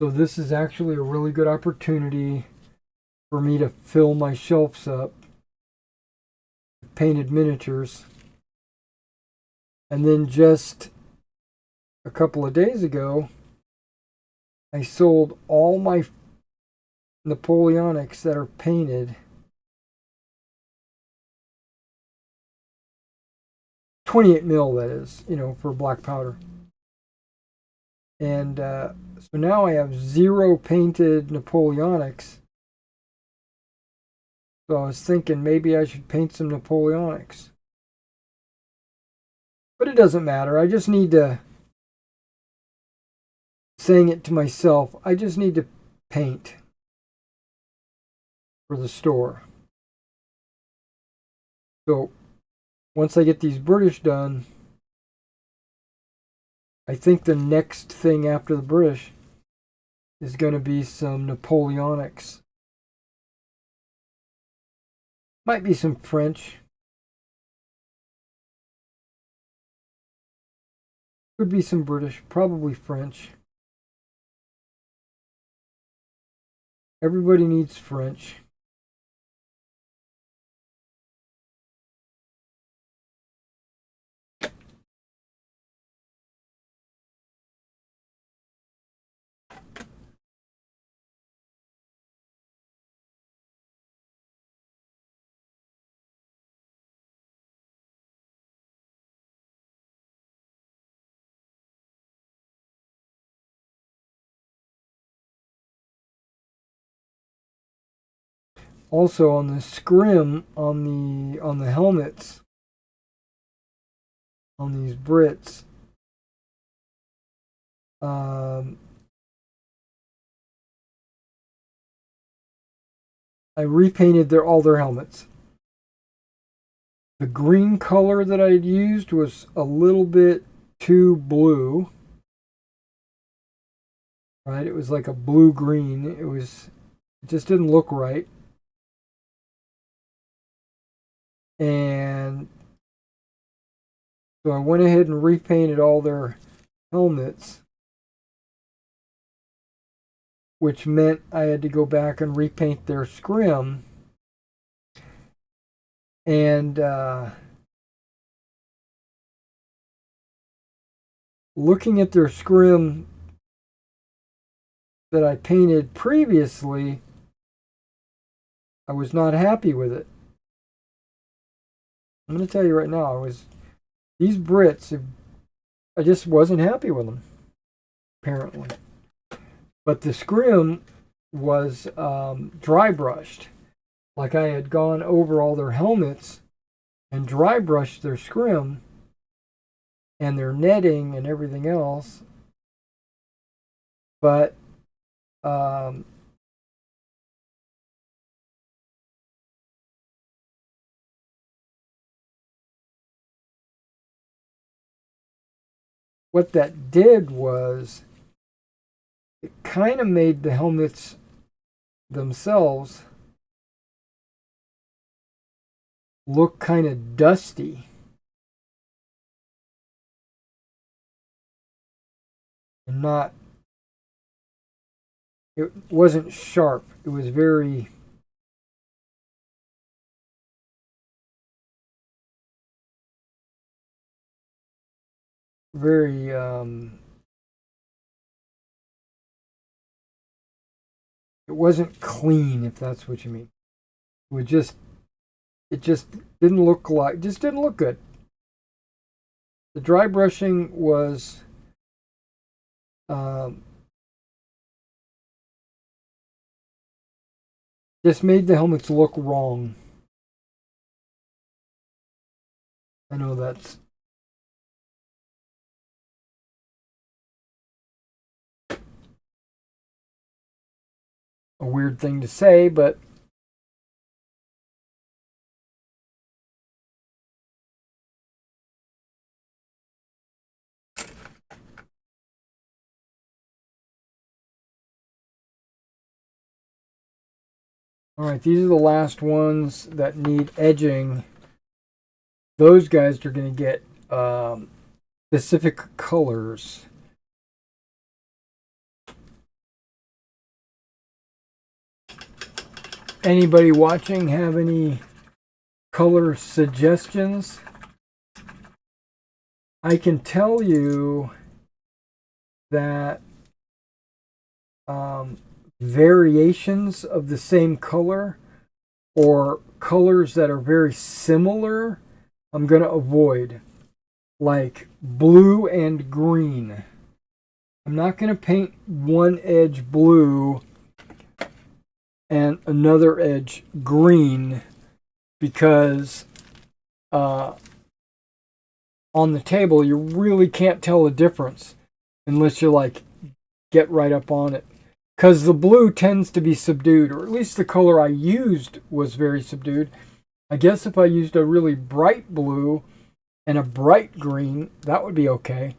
so this is actually a really good opportunity for me to fill my shelves up with painted miniatures. And then just a couple of days ago, I sold all my Napoleonics that are painted. 28 mil, that is, for black powder. And so now I have 0 painted Napoleonics. So I was thinking maybe I should paint some Napoleonics. But it doesn't matter. I just need to, saying it to myself, I just need to paint for the store. So once I get these British done, I think the next thing after the British is going to be some Napoleonics. Might be some French. Could be some British, probably French. Everybody needs French. Also on the scrim on the helmets on these Brits, I repainted all their helmets. The green color that I had used was a little bit too blue. Right? It was like a blue green. It just didn't look right. And so I went ahead and repainted all their helmets, which meant I had to go back and repaint their scrim. And looking at their scrim that I painted previously, I was not happy with it. I'm going to tell you right now, these Brits, I just wasn't happy with them, apparently. But the scrim was dry brushed. Like I had gone over all their helmets and dry brushed their scrim and their netting and everything else. But what that did was it kind of made the helmets themselves look kind of dusty. And not, it wasn't sharp. It was very, very, it wasn't clean, if that's what you mean. It just didn't look like, just didn't look good. The dry brushing was just made the helmets look wrong. I know that's a weird thing to say, but all right, these are the last ones that need edging. Those guys are going to get specific colors. Anybody watching have any color suggestions? I can tell you that variations of the same color or colors that are very similar, I'm going to avoid, like blue and green. I'm not going to paint one edge blue and another edge green because on the table you really can't tell the difference unless you like get right up on it. Because the blue tends to be subdued, or at least the color I used was very subdued. I guess if I used a really bright blue and a bright green, that would be okay.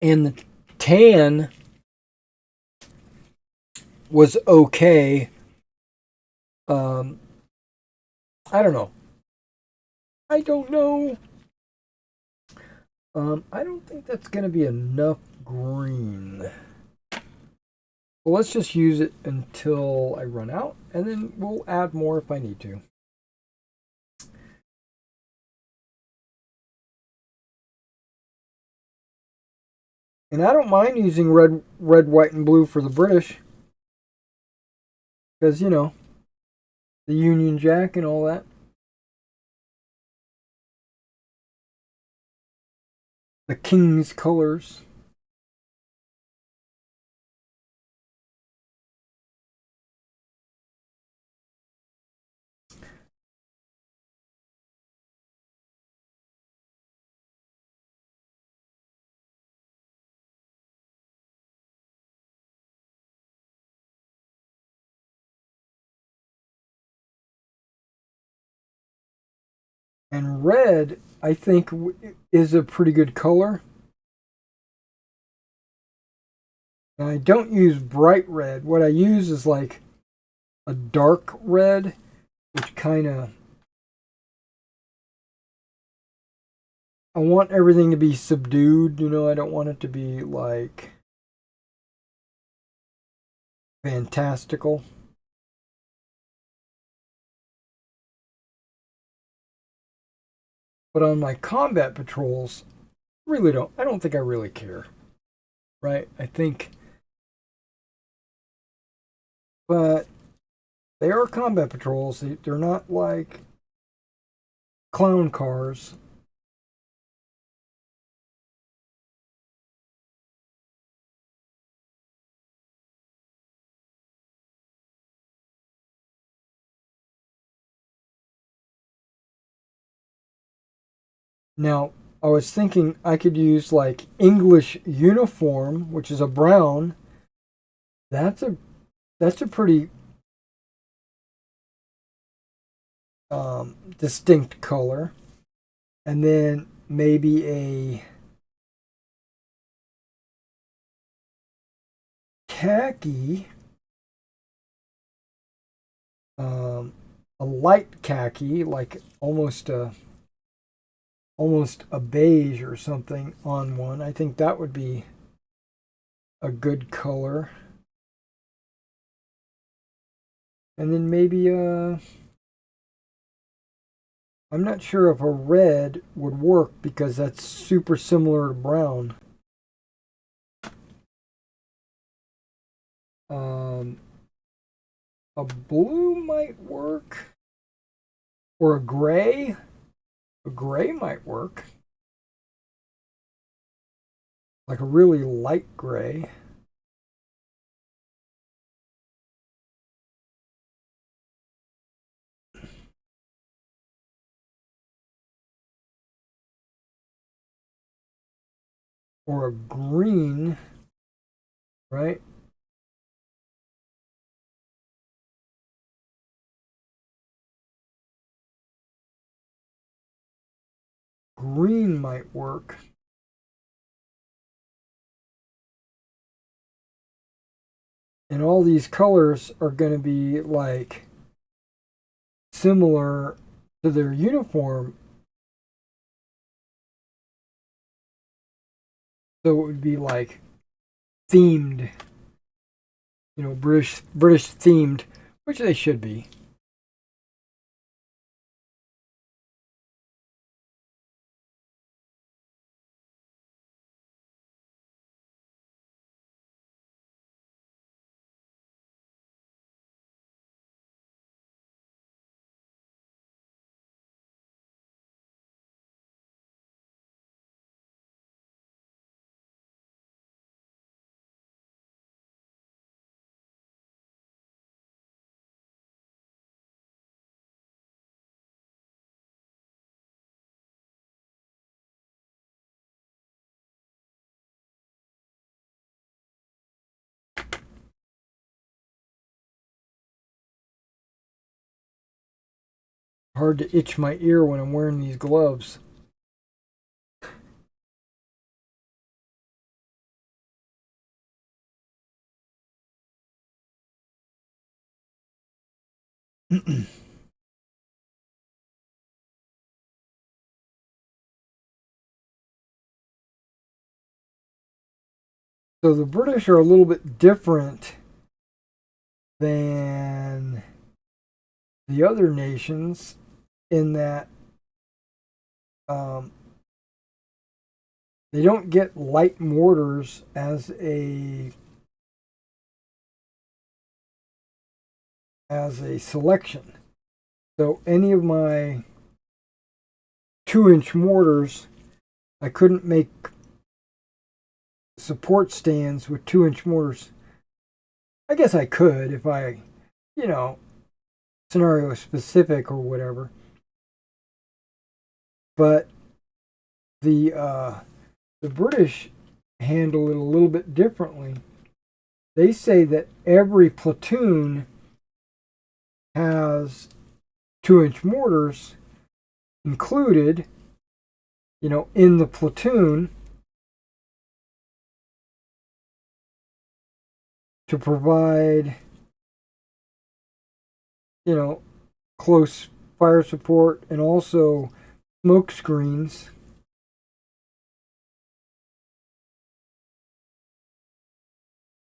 And the tan was okay. I don't know. I don't know. I don't think that's going to be enough green. Well, let's just use it until I run out, and then we'll add more if I need to. And I don't mind using red, white, and blue for the British. Because, you know, the Union Jack and all that. The King's colors. And red, I think, is a pretty good color. And I don't use bright red. What I use is like a dark red, which kind of, I want everything to be subdued, you know, I don't want it to be like fantastical. But on my combat patrols, I don't think I really care, right? I think, but they are combat patrols. They're not like clown cars. Now, I was thinking I could use like English uniform, which is a brown. That's a that's a pretty distinct color. And then maybe a khaki, um, a light khaki, like almost a beige or something on one. I think that would be a good color. And then maybe I'm not sure if a red would work because that's super similar to brown. Um, a blue might work, or a gray. A gray might work, like a really light gray. Or a green, right? Green might work. And all these colors are going to be like similar to their uniform. So it would be like themed, you know, British themed, which they should be. Hard to itch my ear when I'm wearing these gloves. So the British are a little bit different than the other nations in that um, they don't get light mortars as a selection. So any of my 2-inch mortars, I couldn't make support stands with 2-inch mortars. I guess I could if I, you know, scenario specific or whatever. But the British handle it a little bit differently. They say that every platoon has 2-inch mortars, included, in the platoon to provide, close fire support and also smoke screens.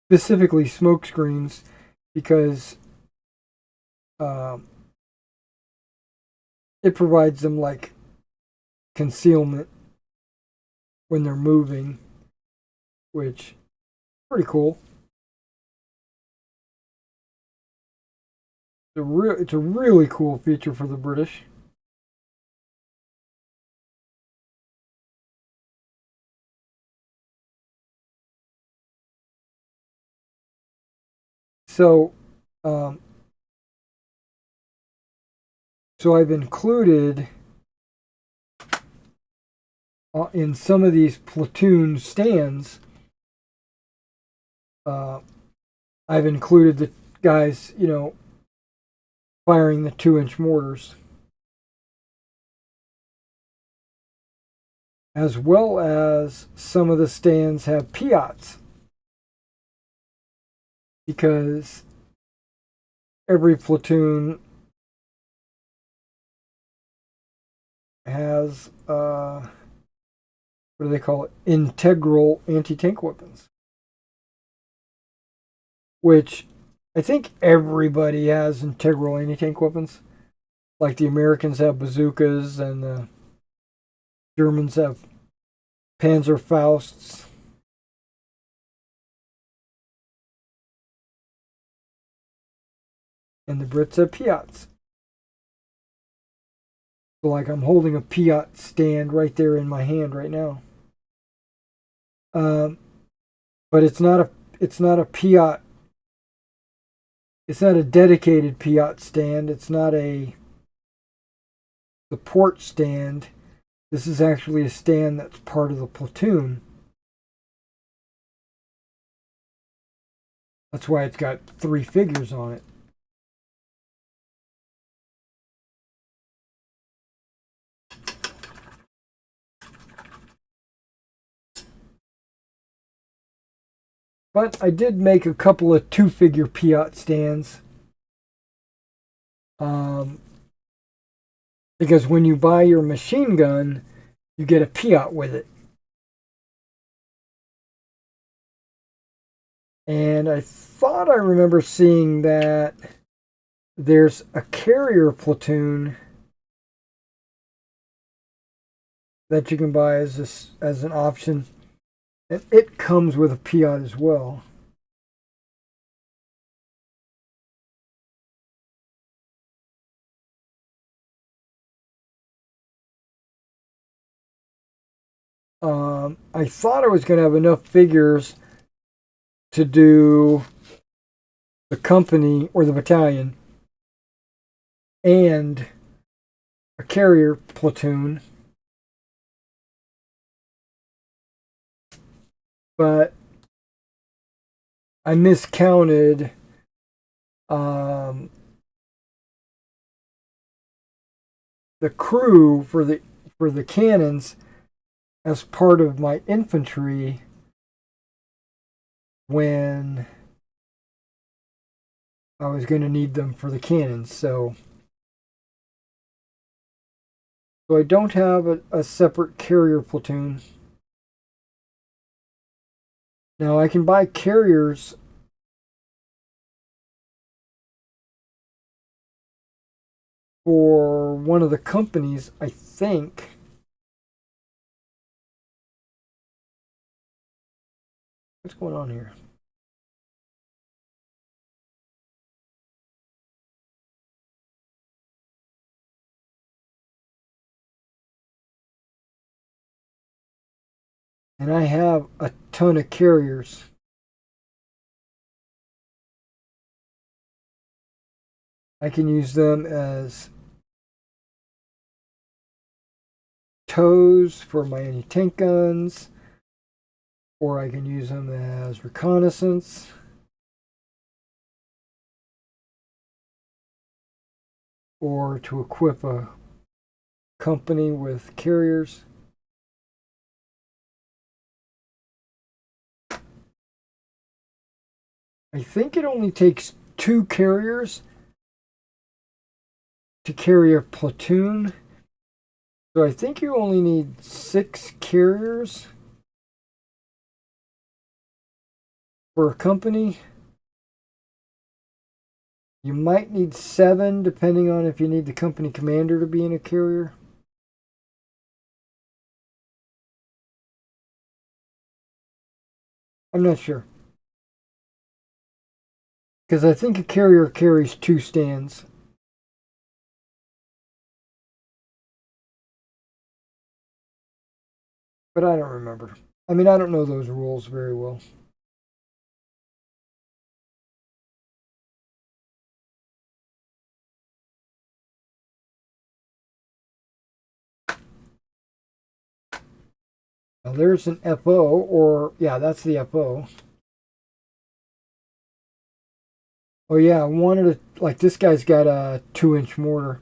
Specifically smoke screens because it provides them like concealment when they're moving, which is pretty cool. It's a really cool feature for the British. So, um, so I've included in some of these platoon stands. I've included the guys, firing the 2-inch mortars, as well as some of the stands have Piats, because every platoon has what do they call it? Integral anti-tank weapons, which I think everybody has integral anti-tank weapons. Like the Americans have bazookas and the Germans have Panzerfausts. And the Brits have Piats. So like I'm holding a Piat stand right there in my hand right now. But it's not a Piat. It's not a dedicated Piat stand. It's not a support stand. This is actually a stand that's part of the platoon. That's why it's got 3 figures on it. But I did make a couple of 2-figure Piat stands. Because when you buy your machine gun, you get a Piat with it. And I thought I remember seeing that there's a carrier platoon that you can buy as an option, and it comes with a Piat as well. I thought I was going to have enough figures to do the company or the battalion and a carrier platoon, but I miscounted the crew for the cannons as part of my infantry when I was going to need them for the cannons. So I don't have a separate carrier platoon. Now I can buy carriers for one of the companies, I think. What's going on here? And I have a ton of carriers. I can use them as tows for my anti-tank guns, or I can use them as reconnaissance. Or to equip a company with carriers. I think it only takes 2 carriers to carry a platoon. So I think you only need 6 carriers for a company. You might need 7 depending on if you need the company commander to be in a carrier. I'm not sure. Because I think a carrier carries 2 stands. But I don't remember. I mean, I don't know those rules very well. Now there's an FO, or yeah, that's the FO. Oh yeah, I wanted to, like, this guy's got a 2-inch mortar.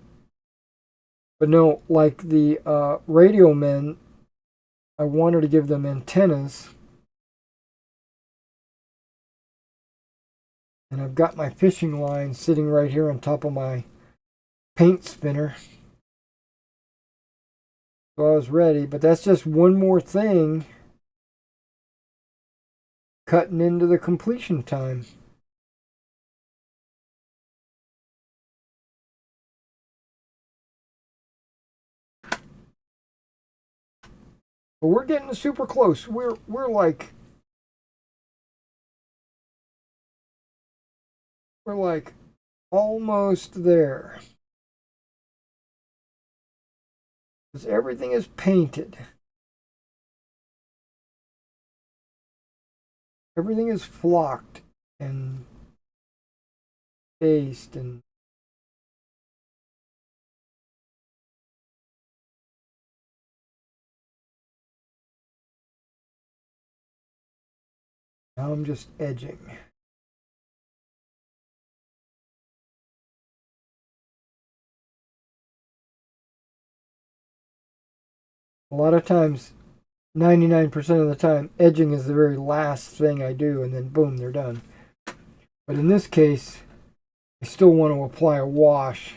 But no, like the radio men, I wanted to give them antennas. And I've got my fishing line sitting right here on top of my paint spinner. So I was ready, but that's just one more thing cutting into the completion time. But we're getting super close. We're like almost there. Because everything is painted. Everything is flocked and based and now I'm just edging. A lot of times, 99% of the time, edging is the very last thing I do, and then boom, they're done. But in this case, I still want to apply a wash.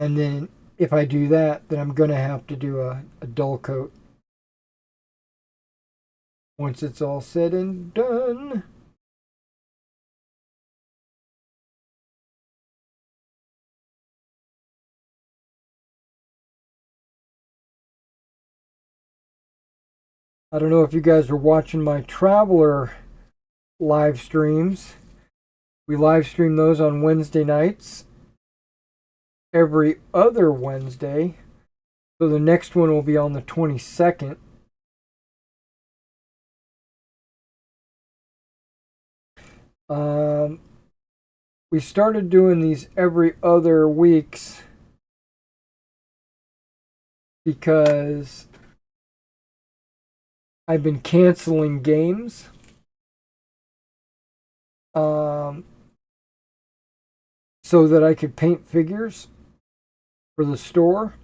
And then if I do that, then I'm going to have to do a dull coat. Once it's all said and done. I don't know if you guys are watching my Traveler live streams. We live stream those on Wednesday nights, every other Wednesday. So the next one will be on the 22nd. We started doing these every other weeks because I've been canceling games. So that I could paint figures for the store.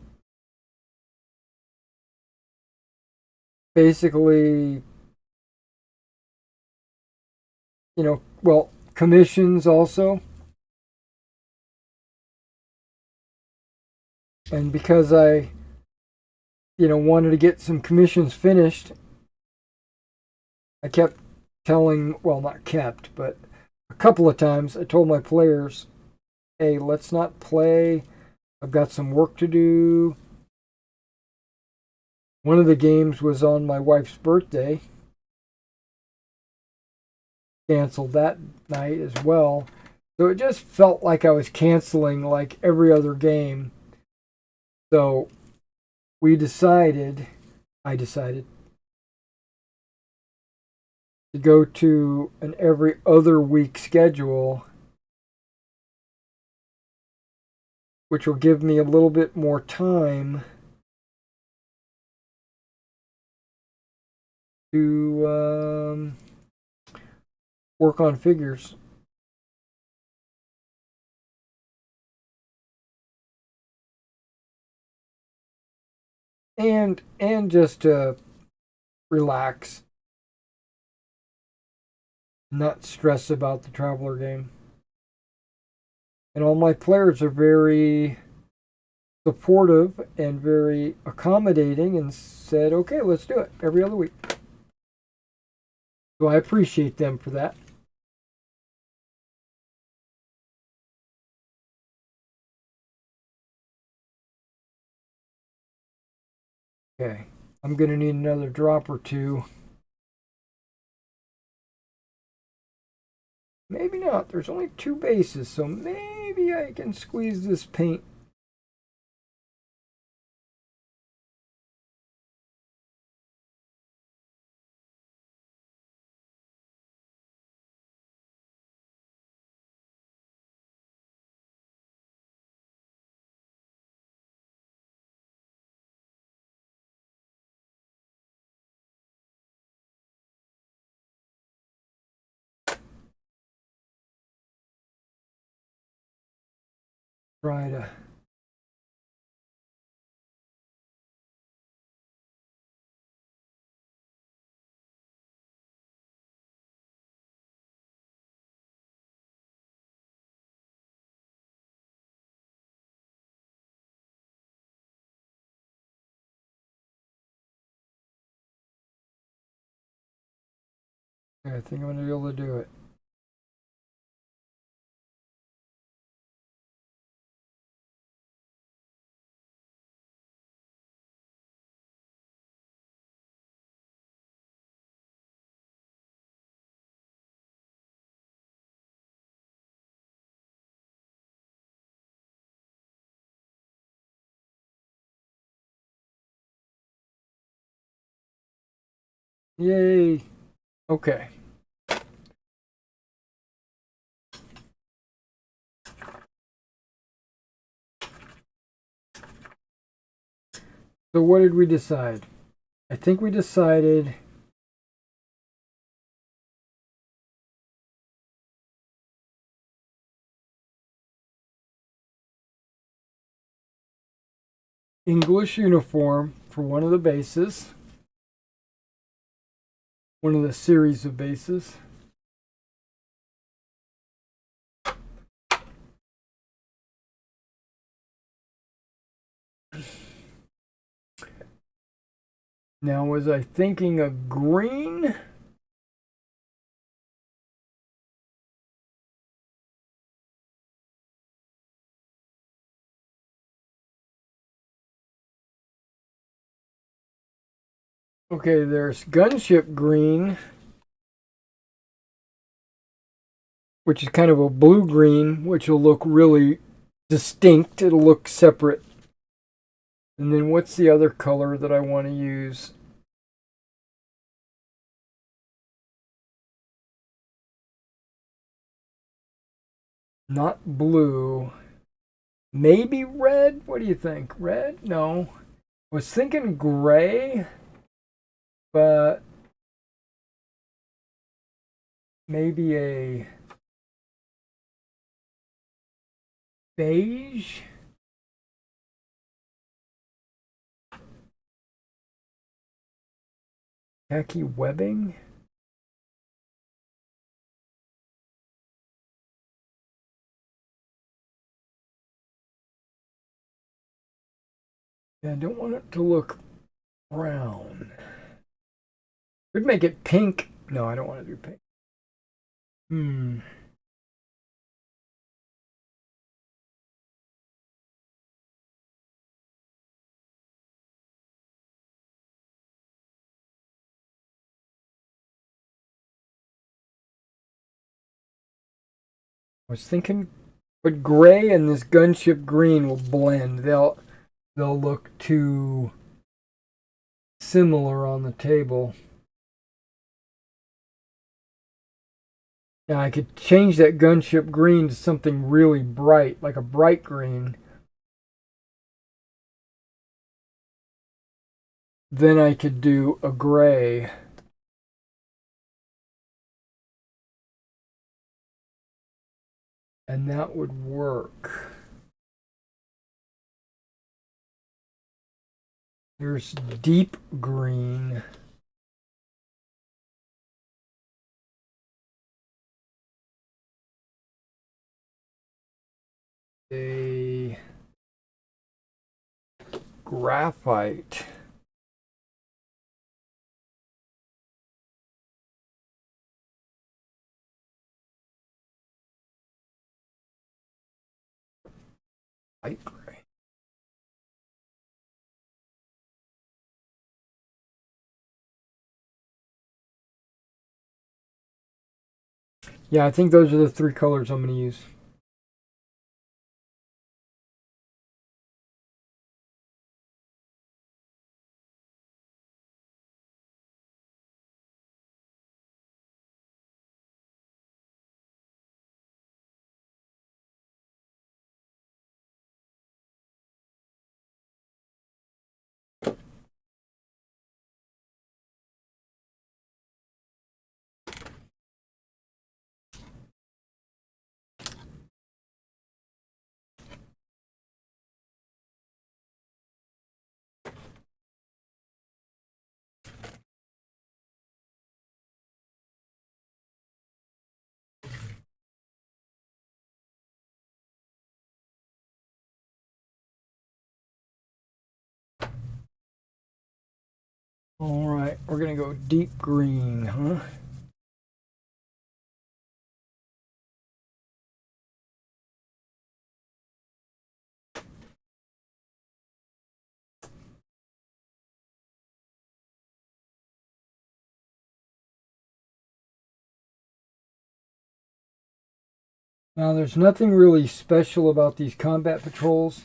Basically, well, commissions also. And because I, wanted to get some commissions finished, I kept telling, well, not kept, but a couple of times I told my players, hey, let's not play. I've got some work to do. One of the games was on my wife's birthday. Canceled that night as well. So it just felt like I was canceling like every other game. So I decided to go to an every other week schedule, which will give me a little bit more time to work on figures. and just to relax, not stress about the Traveler game. And all my players are very supportive and very accommodating and said, okay, let's do it every other week. So I appreciate them for that. Okay, I'm going to need another drop or two. Maybe not. There's only 2 bases, so maybe I can squeeze this paint. Try to. I think I'm going to be able to do it. Yay. Okay. So what did we decide? I think we decided English uniform for one of the bases, one of the series of bases. Now, was I thinking of green? Okay, there's gunship green, which is kind of a blue-green, which will look really distinct. It'll look separate. And then what's the other color that I want to use? Not blue. Maybe red? What do you think? Red? No. I was thinking gray, but maybe a beige? Khaki webbing? Yeah, I don't want it to look brown. Could make it pink. No, I don't want to do pink. Hmm. I was thinking, but gray and this gunship green will blend. They'll look too similar on the table. Now I could change that gunship green to something really bright, like a bright green. Then I could do a gray. And that would work. There's deep green. A graphite. Light gray. Yeah, I think those are the three colors I'm going to use. All right, we're going to go deep green, huh? Now, there's nothing really special about these combat patrols.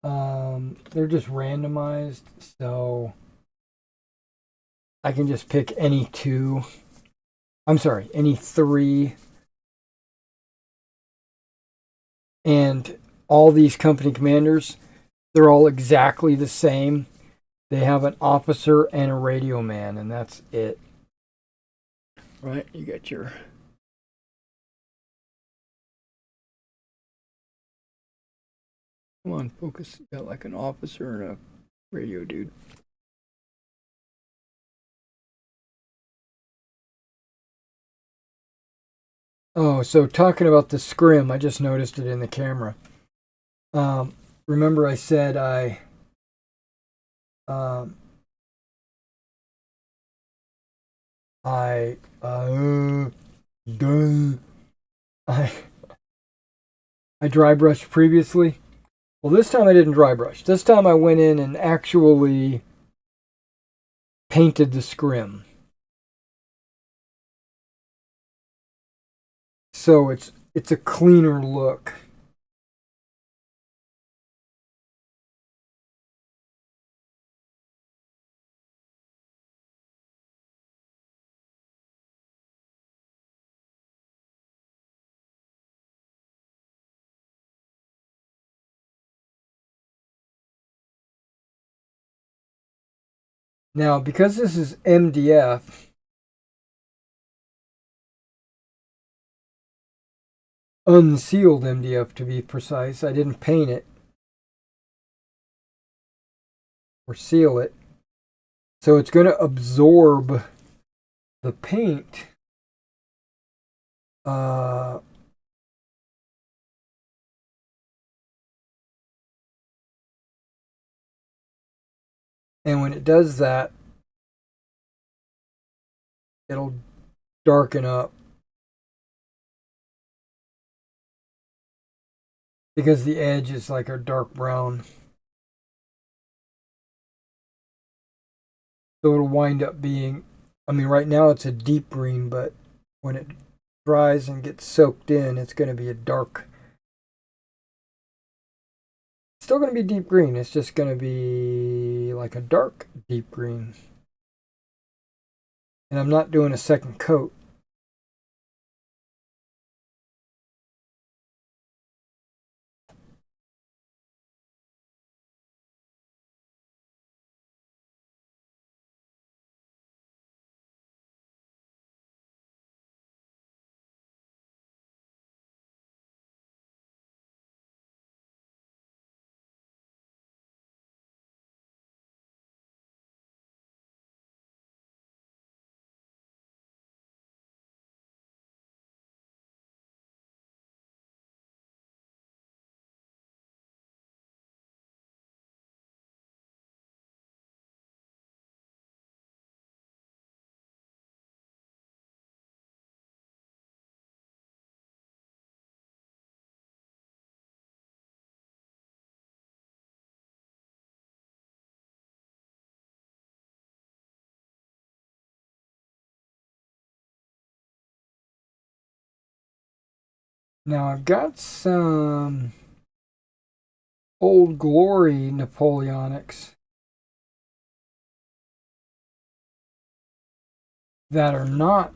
They're just randomized, so I can just pick any two. I'm sorry, any three. And all these company commanders, they're all exactly the same. They have an officer and a radio man, and that's it. Right, you got your... Come on, focus. You got like an officer and a radio dude. Oh, so talking about the scrim, I just noticed it in the camera. Remember I said um, I done I I dry brushed previously. Well, this time I didn't dry brush. This time I went in and actually painted the scrim. So it's a cleaner look. Now, because this is MDF, unsealed MDF to be precise, I didn't paint it or seal it. So it's going to absorb the paint. Uh, and when it does that, it'll darken up because the edge is like a dark brown. So it'll wind up being, I mean, right now it's a deep green, but when it dries and gets soaked in, it's going to be a dark. It's still going to be deep green. It's just going to be like a dark deep green. And I'm not doing a second coat. Now I've got some Old Glory Napoleonics that are not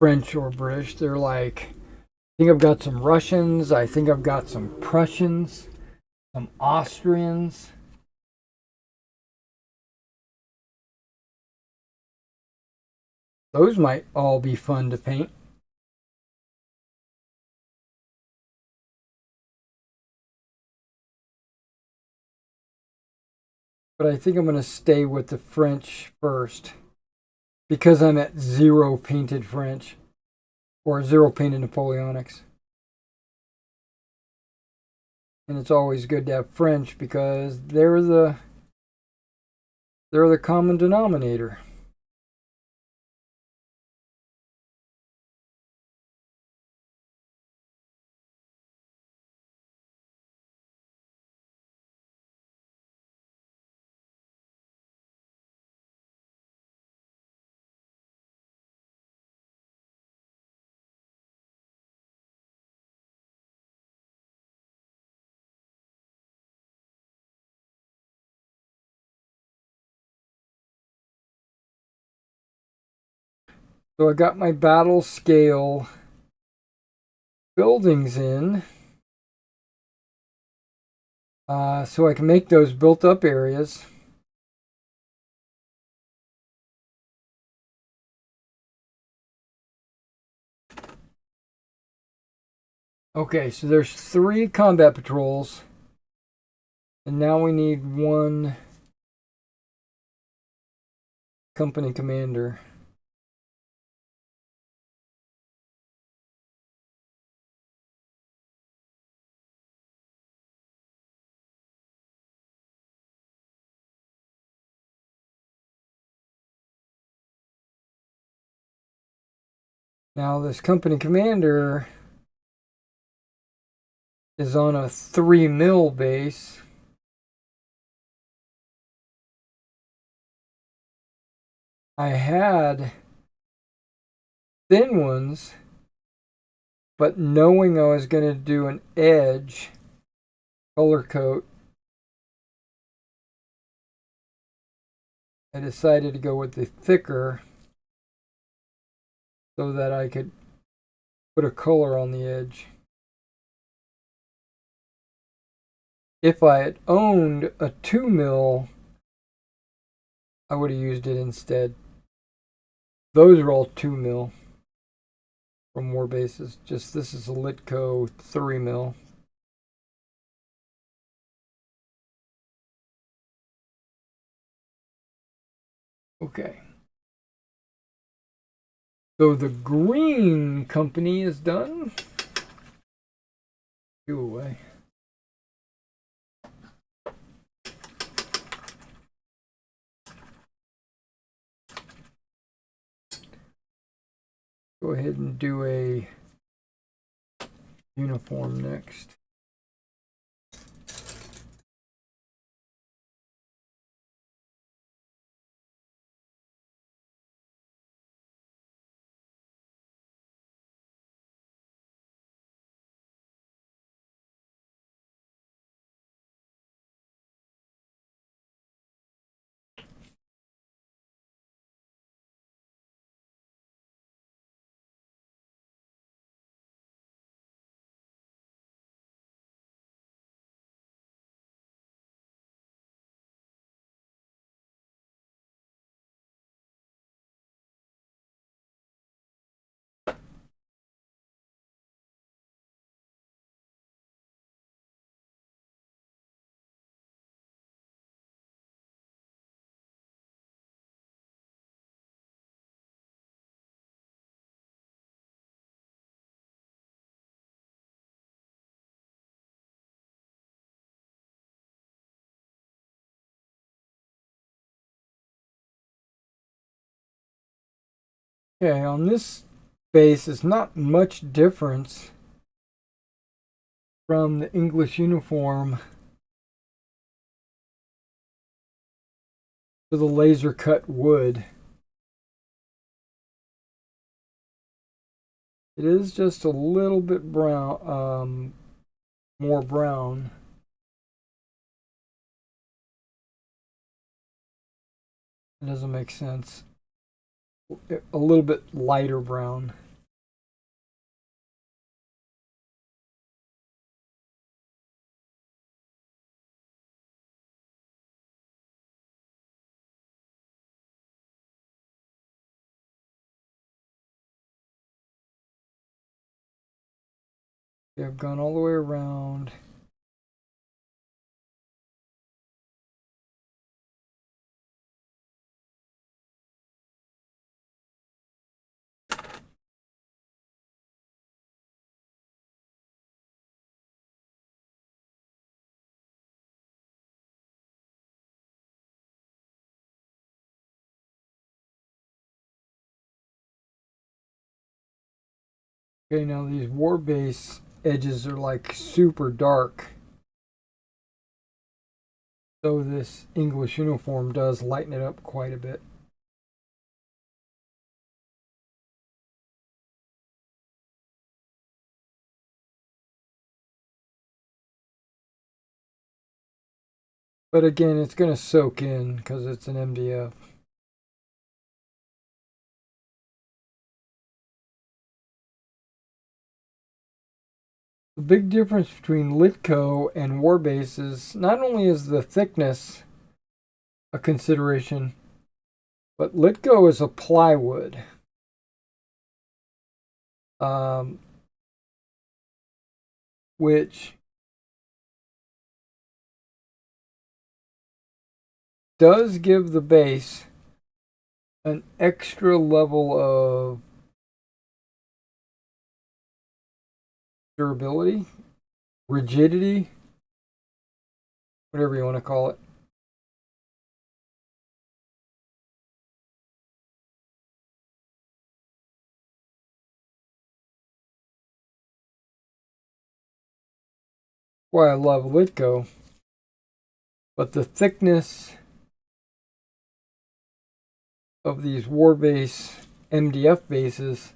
French or British. They're like, I think I've got some Russians. I think I've got some Prussians, some Austrians. Those might all be fun to paint. But I think I'm going to stay with the French first because I'm at zero painted French or zero painted Napoleonics. And it's always good to have French because they're the common denominator. So I got my battle scale buildings in. So I can make those built up areas. Okay, so there's 3 combat patrols. And now we need 1 company commander. Now this company commander is on a 3 mil base. I had thin ones, but knowing I was going to do an edge color coat, I decided to go with the thicker so that I could put a color on the edge. If I had owned a 2 mil, I would have used it instead. Those are all 2 mil from War Bases. Just this is a Litco 3 mil. Okay. So the green company is done. Go away. Go ahead and do a uniform next. Okay, on this base is not much difference from the English uniform to the laser cut wood. It is just a little bit brown, more brown. It doesn't make sense. A little bit lighter brown. I've gone all the way around. Okay, now these war base edges are like super dark. So this English uniform does lighten it up quite a bit. But again, it's going to soak in because it's an MDF. The big difference between Litco and Warbase is not only is the thickness a consideration, but Litco is a plywood. Um, which does give the base an extra level of durability, rigidity, whatever you want to call it. Why I love Litco, but the thickness of these Warbase MDF bases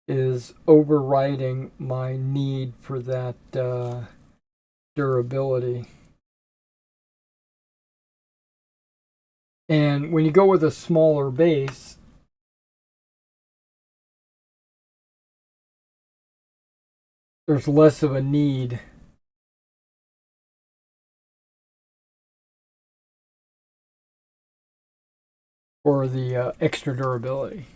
is overriding my need for that durability. And when you go with a smaller base, there's less of a need for the extra durability.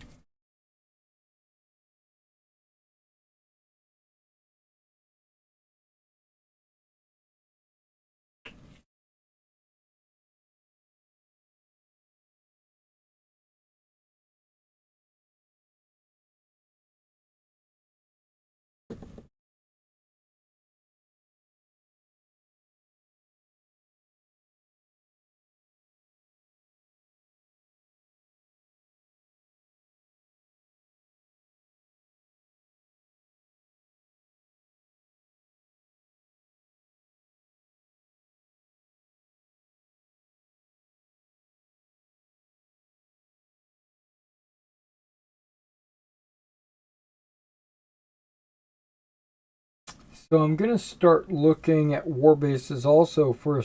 So I'm going to start looking at war bases also for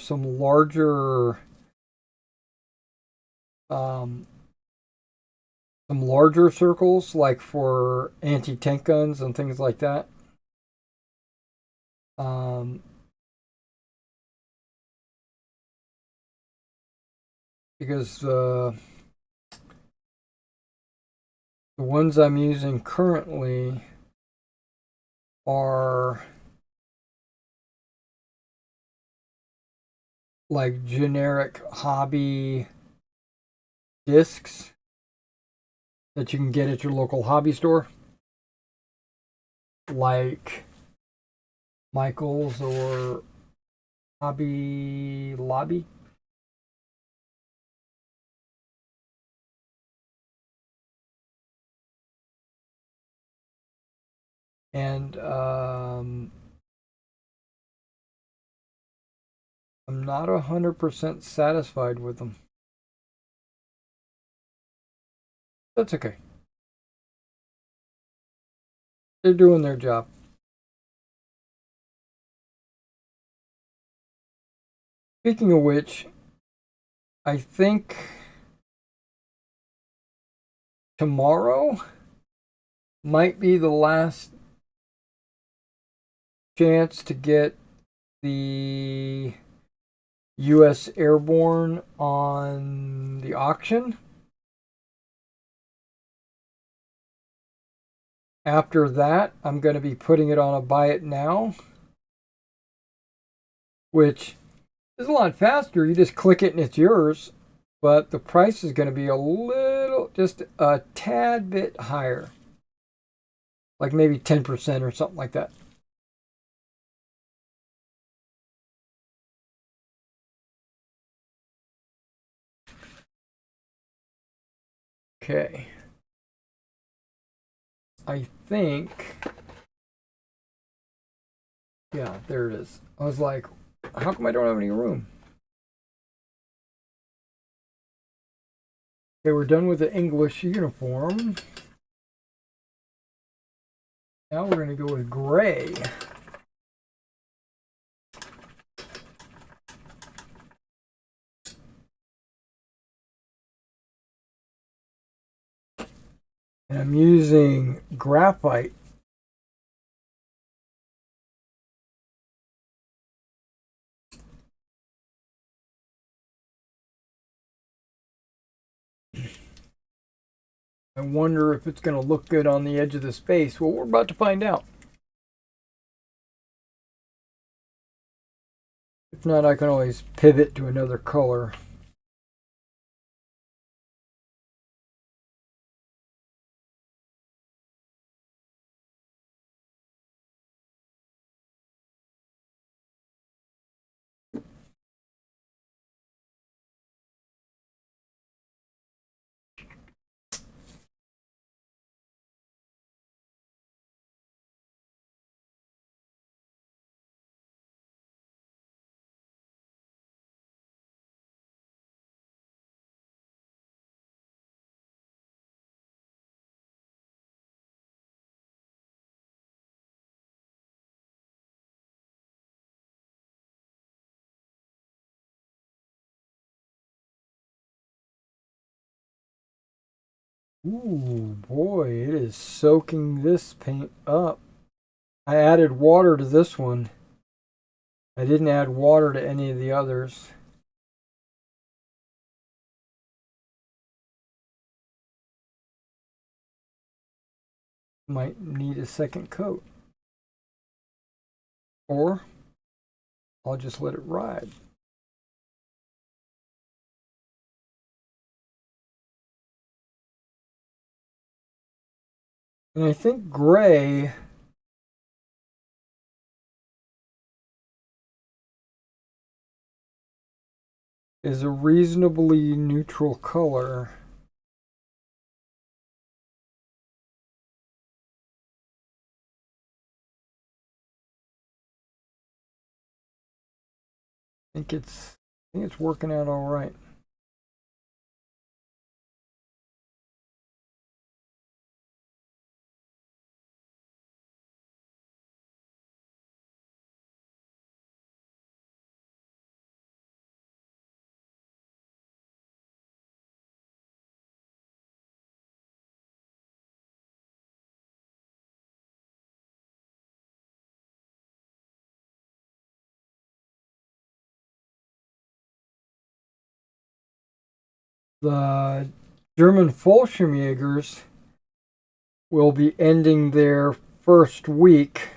um, some larger circles, like for anti-tank guns and things like that. Um, because the ones I'm using currently are like generic hobby discs that you can get at your local hobby store, like Michael's or Hobby Lobby. And I'm not 100% satisfied with them. That's okay. They're doing their job. Speaking of which, I think tomorrow might be the last chance to get the U.S. Airborne on the auction. After that, I'm going to be putting it on a buy it now, which is a lot faster. You just click it and it's yours, but the price is going to be a little, just a tad bit higher, like maybe 10% or something like that. Okay. I think, yeah, there it is. I was like, how come I don't have any room? Okay, we're done with the English uniform. Now we're going to go with gray. And I'm using graphite. I wonder if it's going to look good on the edge of the space. Well, we're about to find out. If not, I can always pivot to another color. Ooh, boy, it is soaking this paint up. I added water to this one. I didn't add water to any of the others. Might need a second coat. Or I'll just let it ride. And I think gray is a reasonably neutral color. I think it's working out all right. The German Fallschirmjägers will be ending their first week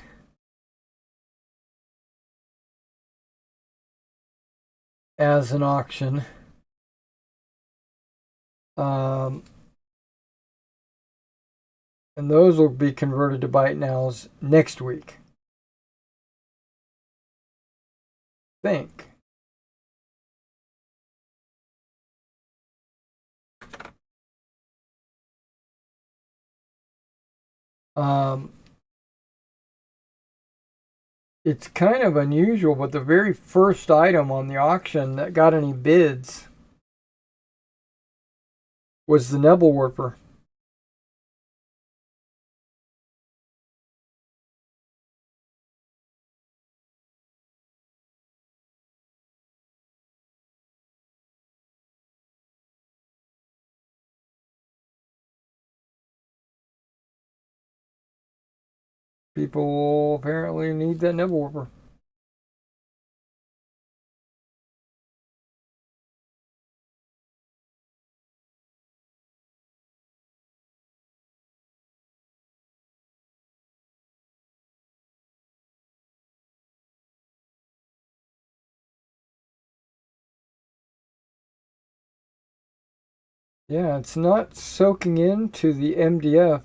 as an auction. And those will be converted to Bite Nows next week. I think. It's kind of unusual, but the very first item on the auction that got any bids was the Nebelwerfer. People apparently need that nibble warper. Yeah, it's not soaking into the MDF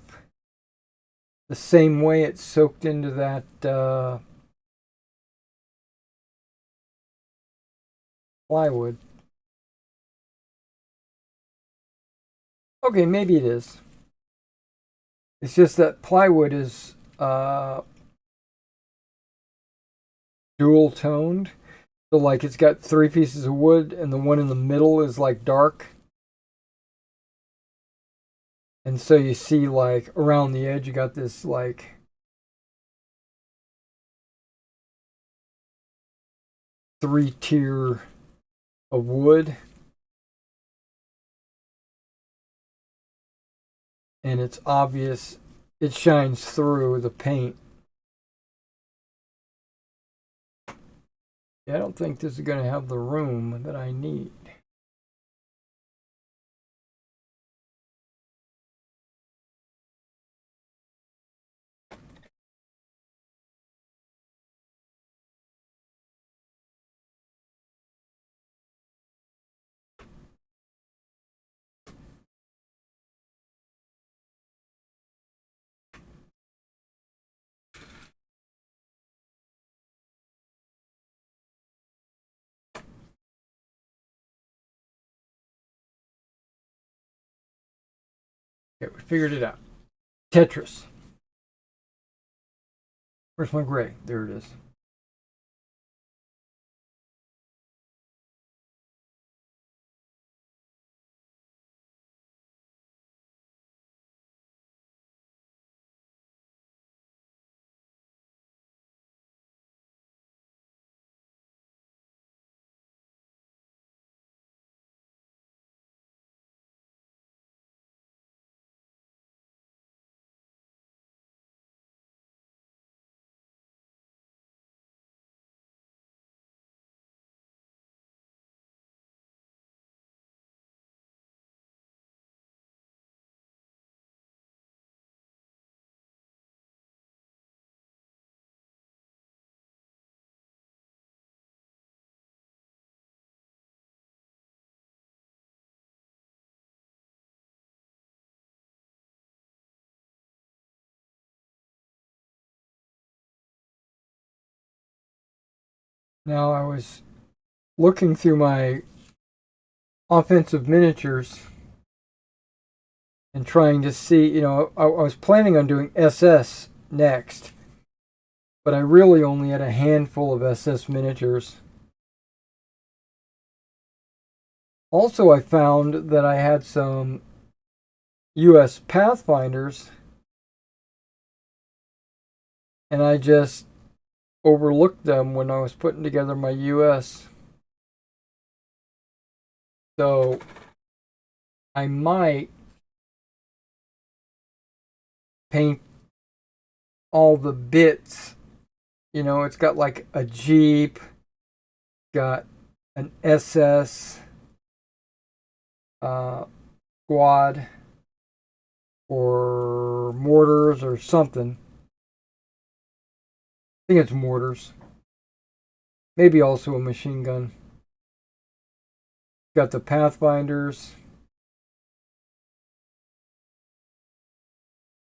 the same way it's soaked into that plywood. Okay, maybe it is. It's just that plywood is dual toned. So like it's got three pieces of wood and the one in the middle is like dark. And so you see like around the edge you got this like three tier of wood. And it's obvious it shines through the paint. Yeah, I don't think this is going to have the room that I need. Okay, we figured it out. Tetris. Where's my gray? There it is. Now I was looking through my offensive miniatures and trying to see, I was planning on doing SS next, but I really only had a handful of SS miniatures. Also, I found that I had some US Pathfinders, and I just overlooked them when I was putting together my US. So I might paint all the bits. It's got like a Jeep, got an SS squad or mortars or something. I think it's mortars. Maybe also a machine gun. Got the Pathfinders.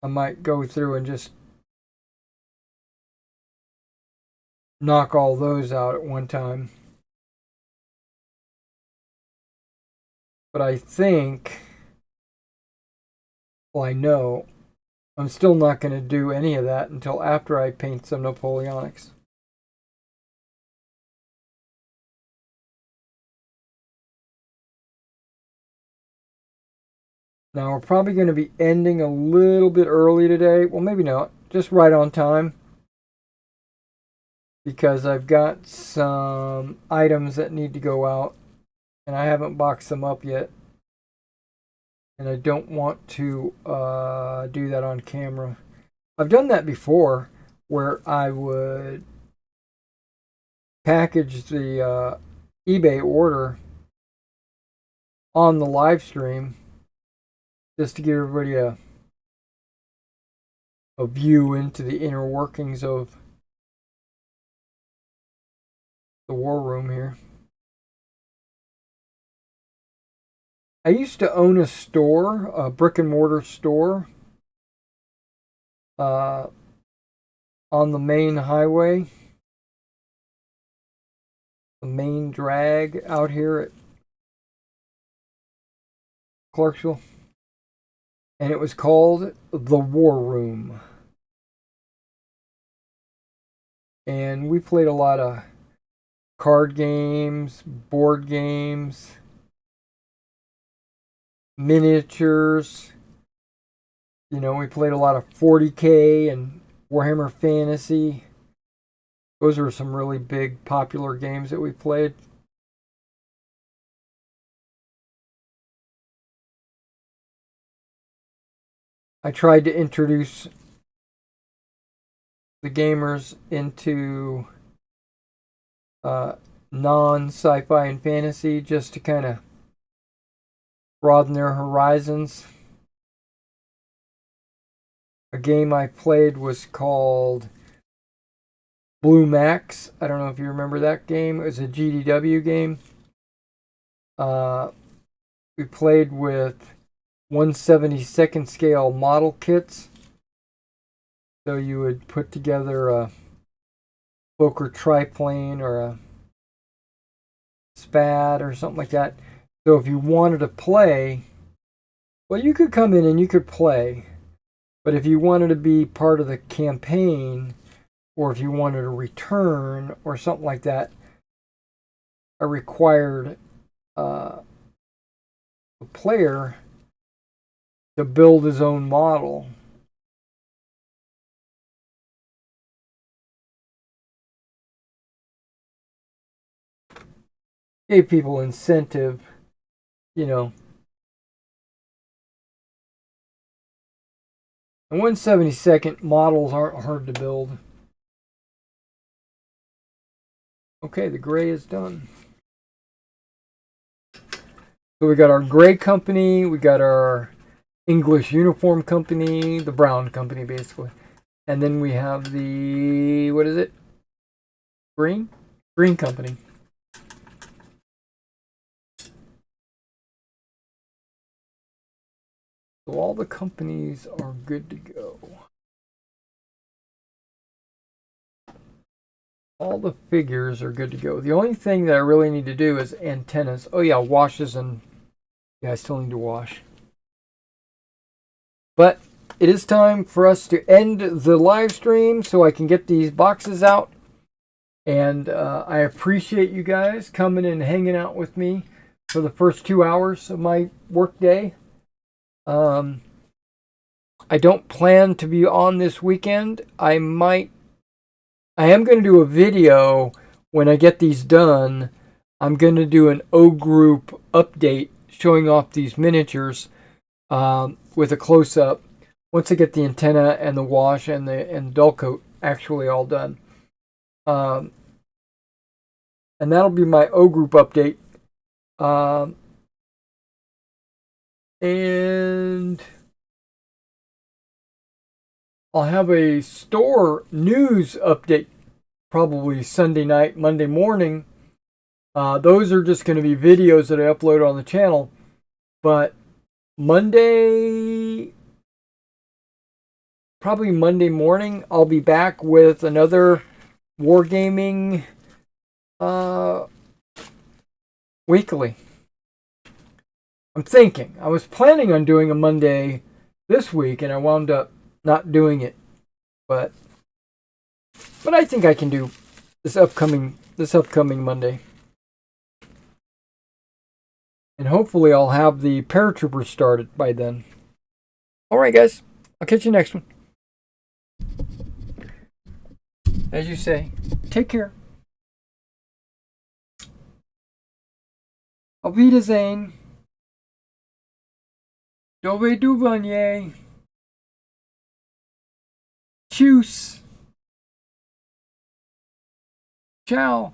I might go through and just knock all those out at one time. But I think, well, I know I'm still not going to do any of that until after I paint some Napoleonics. Now we're probably going to be ending a little bit early today. Well, maybe not. Just right on time. Because I've got some items that need to go out. And I haven't boxed them up yet. And I don't want to do that on camera. I've done that before. where I would package the eBay order on the live stream just to give everybody a view into the inner workings of the war room here. I used to own a store, a brick and mortar store, on the main highway, the main drag out here at Clarksville. And it was called the War Room. And we played a lot of card games, board games, miniatures. You know, we played a lot of 40K and Warhammer Fantasy. Those were some really big popular games that we played. I tried to introduce the gamers into non-sci-fi and fantasy just to kind of broaden their horizons. A game I played was called Blue Max. I don't know if you remember that game. It was a GDW game. We played with 1/72nd scale model kits. So you would put together a Fokker triplane or a SPAD or something like that. So if you wanted to play, well, you could come in and you could play. But if you wanted to be part of the campaign, or if you wanted to return or something like that, I required the player to build his own model. Gave people incentive, you know. And 1/72nd models aren't hard to build. Okay, the gray is done. So we got our gray company, we got our English uniform company, the brown company basically. And then we have the, what is it? Green? Green company. So all the companies are good to go. All the figures are good to go. The only thing that I really need to do is antennas. Oh yeah, washes and, yeah, I still need to wash. But it is time for us to end the live stream so I can get these boxes out. And I appreciate you guys coming and hanging out with me for the first 2 hours of my work day. I don't plan to be on this weekend. I am going to do a video when I get these done. I'm going to do an O group update showing off these miniatures with a close-up once I get the antenna and the wash and the dull coat actually all done. And that'll be my O group update. And I'll have a store news update probably Sunday night, Monday morning. Those are just going to be videos that I upload on the channel. But probably Monday morning, I'll be back with another Wargaming weekly. I'm thinking. I was planning on doing a Monday this week, and I wound up not doing it. But I think I can do this upcoming Monday. And hopefully I'll have the paratroopers started by then. Alright guys, I'll catch you next one. As you say, take care. Auf Wiedersehen. Dove du Tschüss. Ciao.